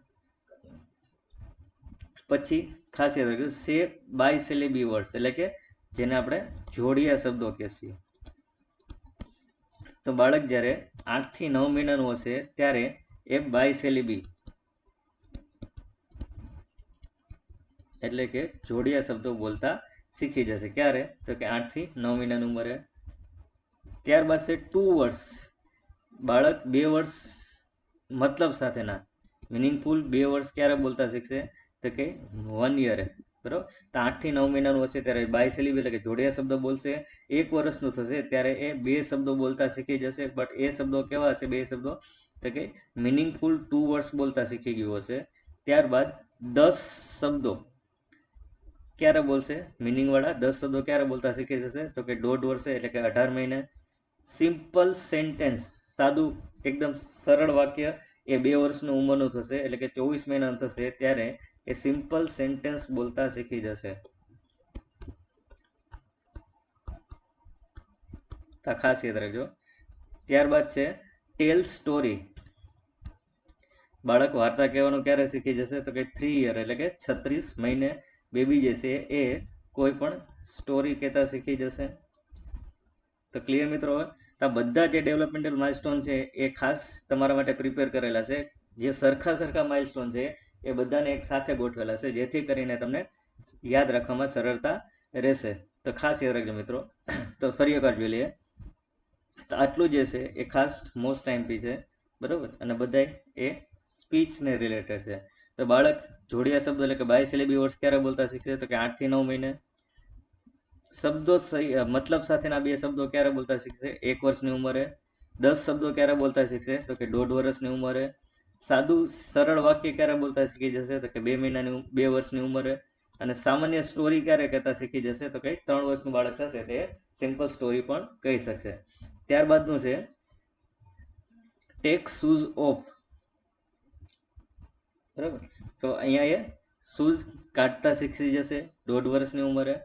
પછી ખાસ યાદ રાખજો સે બાય સિલેબી વર્ડ્સ એટલે કે જેને આપણે જોડિયા શબ્દો કહીએ. તો બાળક જ્યારે 8 થી 9 મહિનાનું હશે ત્યારે એ બાય સિલેબી એટલે કે જોડિયા શબ્દો બોલતા શીખી જશે. ક્યારે? તો કે 8 થી 9 મહિનાની ઉંમરે. ત્યારબાદ છે 2 વર્ષ. બાળક 2 વર્ષ મતલબ સાથેના મિનિંગફુલ 2 વર્ષ ક્યારે બોલતા શીખશે? તો કે 1 યરે. બરાબર. તો 8 થી 9 મહિનાનું હશે ત્યારે બાયસિલેબી એટલે કે જોડિયા શબ્દ બોલશે. 1 વર્ષનું થશે ત્યારે એ 2 શબ્દો બોલતા શીખી જશે. બટ એ શબ્દો કેવા હશે? 2 શબ્દો તો કે મિનિંગફુલ 2 વર્ષ બોલતા શીખી ગયું હશે. ત્યારબાદ 10 શબ્દો ક્યારે બોલશે? મિનિંગવાળા 10 શબ્દો ક્યારે બોલતા શીખી જશે? તો કે 1.5 વર્ષે એટલે કે 18 મહિને. સિમ્પલ સેન્ટેન્સ સાદું એકદમ સરળ વાક્ય એ 2 વર્ષની ઉંમરનું થશે એટલે કે 24 મહિનાનું થશે ત્યારે એ સિમ્પલ સેન્ટેન્સ બોલતા શીખી જશે. ખાસ યાદ રાખજો. ત્યારબાદ છે ટેલ સ્ટોરી. બાળક વાર્તા કહેવાનું ક્યારે શીખી જશે? તો કે 3 યર એટલે કે 36 મહિને બેબી જે છે એ કોઈ પણ સ્ટોરી કહેતા શીખી જશે. તો ક્લિયર મિત્રો? હવે આ બધા જે ડેવલપમેન્ટલ માઇલસ્ટોન છે એ ખાસ તમારા માટે પ્રિપેર કરેલા છે. જે સરખા માઇલસ્ટોન છે એ બધાને એક સાથે ગોઠવેલા છે જેથી કરીને તમને યાદ રાખવામાં સરળતા રહેશે. તો ખાસ યાદ રાખજો મિત્રો. તો ફરી એકવાર જોઈ લઈએ. તો આટલું જે છે એ ખાસ મોસ્ટ એમપી છે. બરાબર. અને બધા એ સ્પીચને રિલેટેડ છે. તો બાળક જોડિયા શબ્દો એટલે કે બાયસિલેબી વર્ડ્સ ક્યારે બોલતા શીખશે? તો કે 8 થી 9 મહિને. શબ્દો મતલબ સાથેના 2 શબ્દો ક્યારે બોલતા શીખશે? 1 વર્ષની ઉંમરે. 10 શબ્દો ક્યારે બોલતા શીખશે? તો કે 1.5 વર્ષની ઉંમરે. સાદું સરળ વાક્ય ક્યારે બોલતા શીખી જશે? તો કે 2 વર્ષની ઉંમરે. અને સામાન્ય સ્ટોરી ક્યારે કહેતા શીખી જશે? તો કે 3 વર્ષનું બાળક થશે તે સિમ્પલ સ્ટોરી પણ કહી શકશે. ત્યારબાદનું છે ટેક શૂઝ ઓફ. બરાબર. તો અહીંયા એ શૂઝ કાઢતા શીખી જશે 1.5 વર્ષની ઉંમરે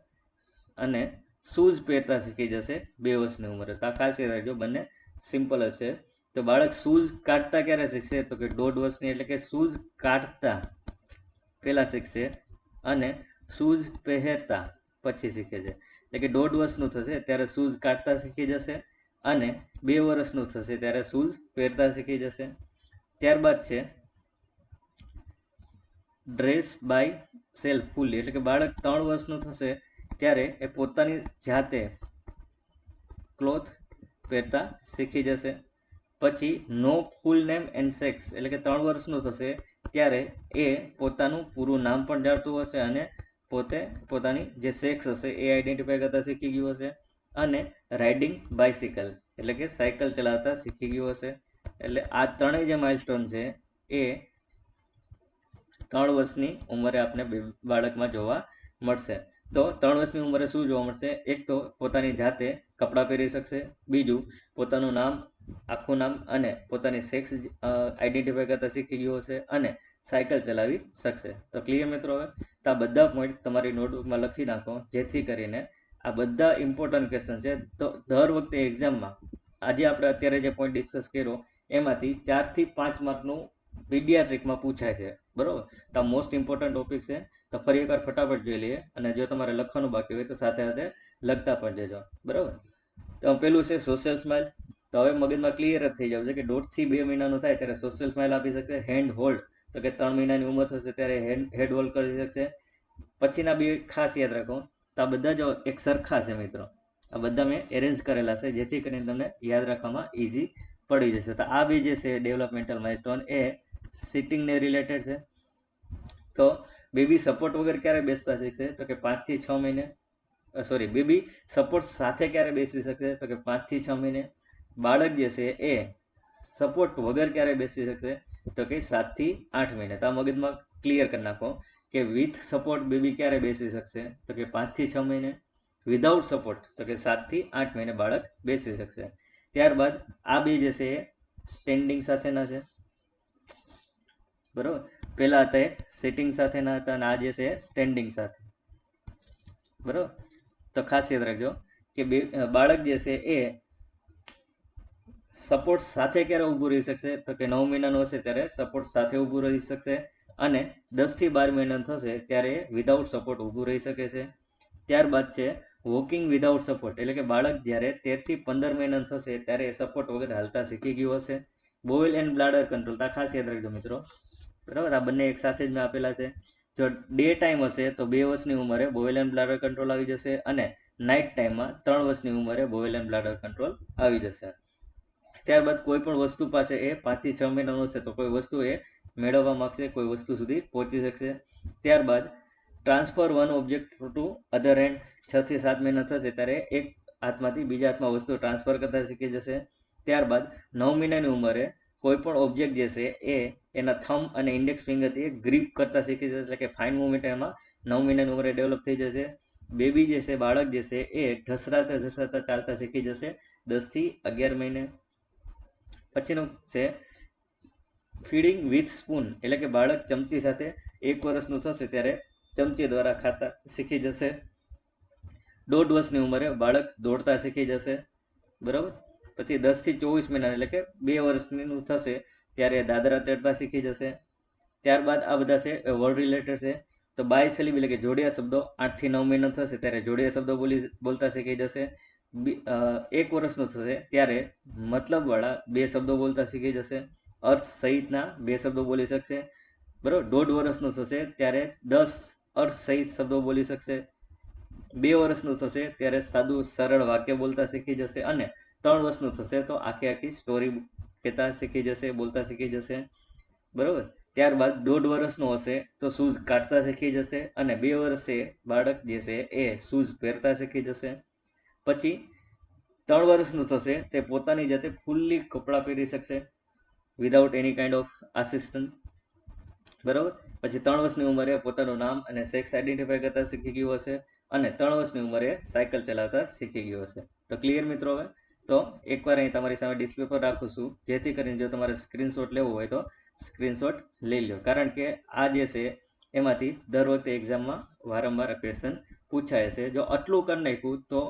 અને શૂઝ પહેરતા શીખી જશે 2 વર્ષની ઉંમરે. તો આ ખાસ યાદ રાખજો, બંને સિમ્પલ જ છે. તો બાળક શૂઝ કાઢતા ક્યારે શીખશે? તો કે 1.5 વર્ષની એટલે કે શૂઝ કાઢતા પહેલા શીખશે અને શૂઝ પહેરતા પછી શીખે છે. એટલે કે 1.5 વર્ષનું થશે ત્યારે શૂઝ કાઢતા શીખી જશે અને 2 વર્ષનું થશે ત્યારે શૂઝ પહેરતા શીખી જશે. ત્યારબાદ છે ડ્રેસ બાય સેલ્ફ ફૂલી એટલે કે બાળક 3 વર્ષનું થશે ત્યારે એ પોતાની જાતે ક્લોથ પહેરતા શીખી જશે. પછી નો ફૂલ નેમ એન્ડ સેક્સ એટલે કે 3 વર્ષનું થશે ત્યારે એ પોતાનું પૂરું નામ પણ જાણતું હશે અને પોતાની જે સેક્સ હશે એ આઈડેન્ટિફાઈ કરતા શીખી ગયું હશે. અને રાઇડિંગ બાઇસિકલ એટલે કે સાયકલ ચલાવતા શીખી ગયું હશે. એટલે આ ત્રણેય જે માઇલસ્ટોન છે એ 3 વર્ષની ઉંમરે આપણે બાળકમાં જોવા મળશે. તો 3 વર્ષની ઉંમરે શું જોવા મળશે? એક તો પોતાની જાતે કપડાં પહેરી શકશે. બીજું પોતાનું નામ, આખું નામ અને પોતાની સેક્સ આઈડેન્ટિફાઈ કરતા શીખી ગયું હશે અને સાયકલ ચલાવી શકશે. તો ક્લિયર મિત્રો? હવે તો આ બધા પોઈન્ટ તમારી નોટબુકમાં લખી નાખો જેથી કરીને આ બધા ઇમ્પોર્ટન્ટ ક્વેશ્ચન છે. તો દર વખતે એક્ઝામમાં આજે આપણે અત્યારે જે પોઈન્ટ ડિસ્કસ કર્યો એમાંથી 4 થી 5 માર્કનું પીડિયાટ્રિકમાં પૂછાય છે. બરાબર. તો આ મોસ્ટ ઇમ્પોર્ટન્ટ ટોપિક છે. તો ફરી એકવાર ફટાફટ જોઈ લઈએ અને જો તમારે લખવાનું બાકી હોય તો સાથે સાથે લખતા પણ જજો. બરાબર. તો પેલું છે સોશિયલ સ્માઇલ. તો હવે મગજમાં ક્લિયર જ થઈ જવું છે કે 1.5 થી 2 મહિનાનું થાય ત્યારે સોશિયલ સ્માઇલ આપી શકશે. હેન્ડ હોલ્ડ તો કે 3 મહિનાની ઉંમર થશે ત્યારે હેન્ડ હોલ્ડ કરી શકશે. પછીના બે ખાસ યાદ રાખો. તો આ બધા જો એક સરખા છે મિત્રો, આ બધા મેં એરેન્જ કરેલા છે જેથી કરીને તમને યાદ રાખવામાં ઇઝી પડી જશે. તો આ બે જે છે ડેવલપમેન્ટલ માઇલસ્ટોન એ સિટિંગને રિલેટેડ છે. તો બેબી સપોર્ટ વગર ક્યારે બેસતા શીખશે? તો કે 5 થી 6 મહિને. બેબી સપોર્ટ સાથે ક્યારે બેસી શકશે? તો કે 5 થી 6 મહિને. બાળક જે છે એ સપોર્ટ વગર ક્યારે બેસી શકશે? તો કે 7 થી 8 મહિને. તો આ મગજમાં ક્લિયર કરી નાખો કે વિથ સપોર્ટ બેબી ક્યારે બેસી શકશે? તો કે 5 થી 6 મહિને. વિધાઉટ સપોર્ટ તો કે 7 થી 8 મહિને બાળક બેસી શકશે. ત્યારબાદ આ બે જે છે એ સ્ટેન્ડિંગ સાથેના છે, બરોબર. પહેલા હતા એ સિટિંગ સાથેના હતા અને આ જે છે સ્ટેન્ડિંગ સાથે, બરોબર. તો ખાસ યાદ રાખજો કે બાળક જે છે એ સપોર્ટ સાથે ક્યારે ઊભું રહી શકશે? તો કે 9 મહિનાનું હશે ત્યારે સપોર્ટ સાથે ઊભું રહી શકશે અને 10 થી 12 મહિનાનું થશે ત્યારે વિધાઉટ સપોર્ટ ઊભું રહી શકે છે. ત્યારબાદ છે વોકિંગ વિધાઉટ સપોર્ટ, એટલે કે બાળક જ્યારે 13 થી 15 મહિનાનું થશે ત્યારે સપોર્ટ વગર હાલતા શીખી ગયું હશે. બોવેલ એન્ડ બ્લાડર કંટ્રોલ, આ ખાસ યાદ રાખજો મિત્રો, બરાબર. આ બંને એક સાથે જ મેં આપેલા છે. જો ડે ટાઈમ હશે તો 2 વર્ષની ઉંમરે બોવેલ એન્ડ બ્લાડર કંટ્રોલ આવી જશે અને નાઇટ ટાઈમમાં 3 વર્ષની ઉંમરે બોવેલ એન્ડ બ્લાડર કંટ્રોલ આવી જશે. ત્યારબાદ કોઈ પણ વસ્તુ પાસે એ 5 થી 6 મહિનાનો હશે તો કોઈ વસ્તુ એ મેળવવા માંગશે, કોઈ વસ્તુ સુધી પહોંચી શકશે. ત્યારબાદ transfer one object to other hand, 6 થી 7 મહિના થશે ત્યારે એક હાથમાંથી બીજા હાથમાં વસ્તુ ટ્રાન્સફર કરતા શીખી જશે. ત્યારબાદ 9 મહિનાની ઉંમરે કોઈ પણ ઓબ્જેક્ટ જે છે એ એના થંબ અને ઇન્ડેક્સ ફિંગરથી ગ્રીપ કરતા શીખી જશે, કે ફાઇન મૂવમેન્ટ એમાં 9 મહિનાની ઉંમરે ડેવલપ થઈ જશે. બેબી જે છે, બાળક જે છે એ ઢસરાતા ચાલતા શીખી જશે 10 થી 11 મહિને. પછીનું છે ફીડિંગ વિથ સ્પૂન, એટલે કે બાળક ચમચી સાથે 1 વર્ષનું થશે ત્યારે ચમચી દ્વારા ખાતા શીખી જશે. 1.5 વર્ષની ઉંમરે બાળક દોડતા શીખી જશે, બરાબર. પછી 10 થી 24 મહિના એટલે કે 2 વર્ષનું થશે ત્યારે દાદરા ચડતા શીખી જશે. ત્યારબાદ આ બધા છે વર્ડ રિલેટેડ છે. તો બાયસેલિબ એટલે કે જોડિયા શબ્દો 8 થી 9 મહિના થશે ત્યારે જોડિયા શબ્દો બોલતા શીખી જશે. 1 વર્ષનું થશે ત્યારે મતલબવાળા 2 શબ્દો બોલતા શીખી જશે. અર્થ સહિતના 2 શબ્દો બોલી શકશે, બરાબર. 1.5 વર્ષનું થશે ત્યારે 10 અર્થ સહિત શબ્દો બોલી શકશે. 2 વર્ષનું થશે ત્યારે સાદું સરળ વાક્ય બોલતા શીખી જશે અને 3 વર્ષનું થશે તો આખી સ્ટોરી કહેતા શીખી જશે, બોલતા શીખી જશે, બરાબર. ત્યારબાદ 1.5 વર્ષનું હશે તો શૂઝ કાઢતા શીખી જશે અને 2 વર્ષે બાળક જે છે એ શૂઝ પહેરતા શીખી જશે. પછી 3 વર્ષનું થશે તે પોતાની જાતે ફૂલ્લી કપડાં પહેરી શકશે without any kind of assistant, બરાબર. પછી 3 વર્ષની ઉંમરે પોતાનું નામ અને સેક્સ આઈડેન્ટિફાઈ કરતા શીખી ગયું હશે અને 3 વર્ષની ઉંમરે સાયકલ ચલાવતા શીખી ગયું હશે. તો ક્લિયર મિત્રો? હવે તો એકવાર અહીં તમારી સામે ડિસ્પ્લે પર રાખું છું જેથી કરીને જો તમારે સ્ક્રીનશોટ લેવો હોય તો સ્ક્રીનશોટ લઈ લો, કારણ કે આ જે છે એમાંથી દર વખતે એક્ઝામમાં વારંવાર ક્વેશ્ચન પૂછાય છે. જો આટલું કરી નાખ્યું તો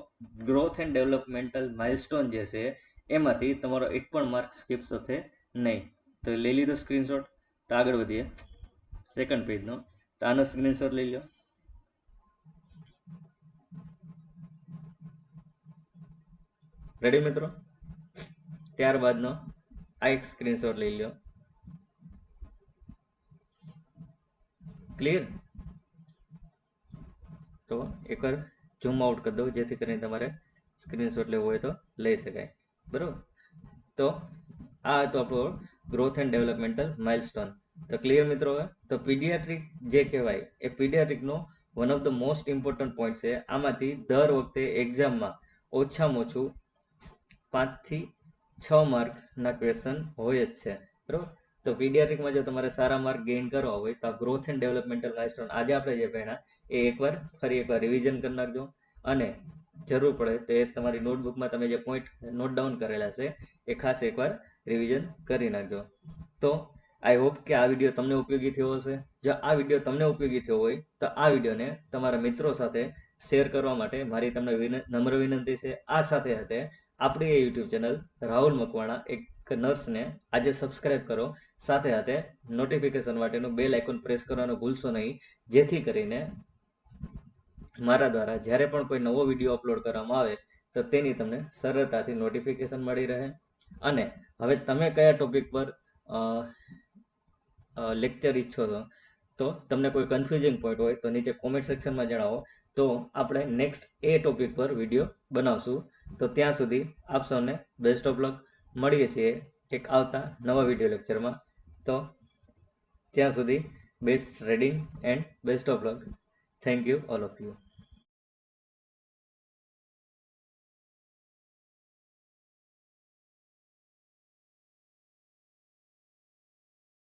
ગ્રોથ એન્ડ ડેવલપમેન્ટલ માઇલસ્ટોન જે છે એમાંથી તમારો એક પણ માર્ક સ્કીપ થશે નહીં. તો લઈ લીધો સ્ક્રીનશોટ. તો આગળ વધીએ સેકન્ડ પેજનો. તો આનો સ્ક્રીનશોટ લઈ લો. રેડી મિત્રો? ત્યારબાદનો આ એક સ્ક્રીનશોટ લઈ લો. ક્લિયર? તો એકવાર ઝૂમ આઉટ કરી દો જેથી કરીને તમારે સ્ક્રીનશોટ લેવો હોય તો લઈ શકાય, બરાબર. તો આ હતો આપણો ગ્રોથ એન્ડ ડેવલપમેન્ટલ માઇલસ્ટોન. તો ક્લિયર મિત્રો? હવે તો પીડિયાટ્રિક જે કહેવાય એ પીડિયાટ્રિકનો one of the most important point છે. આમાંથી દર વખતે એક્ઝામમાં ઓછામાં ઓછું 5 થી 6 માર્કના ક્વેશ્ચન હોય જ છે, બરાબર. તો પીડિયાટ્રિકમાં જો તમારે સારા માર્ક ગેઇન કરવા હોય તો ગ્રોથ એન્ડ ડેવલપમેન્ટલ માઇલસ્ટોન આજે આપણે જે ભણ્યા એ ફરી એકવાર રિવિઝન કરી નાખજો અને જરૂર પડે તો એ તમારી નોટબુકમાં તમે જે પોઈન્ટ નોટ ડાઉન કરેલા છે એ ખાસ એકવાર રિવિઝન કરી નાખજો. તો આઈ હોપ કે આ વિડીયો તમને ઉપયોગી થયો હશે. જો આ વિડીયો તમને ઉપયોગી થયો હોય તો આ વિડીયોને તમારા મિત્રો સાથે શેર કરવા માટે મારી તમને નમ્ર વિનંતી છે. આ સાથે સાથે આપણી એ યુટ્યુબ ચેનલ રાહુલ મકવાણા એક નર્સને આજે સબસ્ક્રાઇબ કરો, સાથે સાથે નોટિફિકેશન માટેનું બેલ આઇકોન પ્રેસ કરવાનું ભૂલશો નહીં, જેથી કરીને મારા દ્વારા જ્યારે પણ કોઈ નવો વિડીયો અપલોડ કરવામાં આવે તો તેની તમને સરળતાથી નોટિફિકેશન મળી રહે. અને હવે તમે કયા ટોપિક પર લેક્ચર ઈચ્છો છો તો તમને કોઈ કન્ફ્યુઝિંગ પોઈન્ટ હોય તો નીચે કોમેન્ટ સેક્શનમાં જણાવો, તો આપણે નેક્સ્ટ એ ટોપિક પર વિડીયો બનાવશું. તો ત્યાં સુધી આપ સૌને બેસ્ટ ઓફ લક. મળીએ છીએ એક આવતા નવા વિડીયો લેક્ચરમાં. તો ત્યાં સુધી best reading and best of luck. Thank you all of you.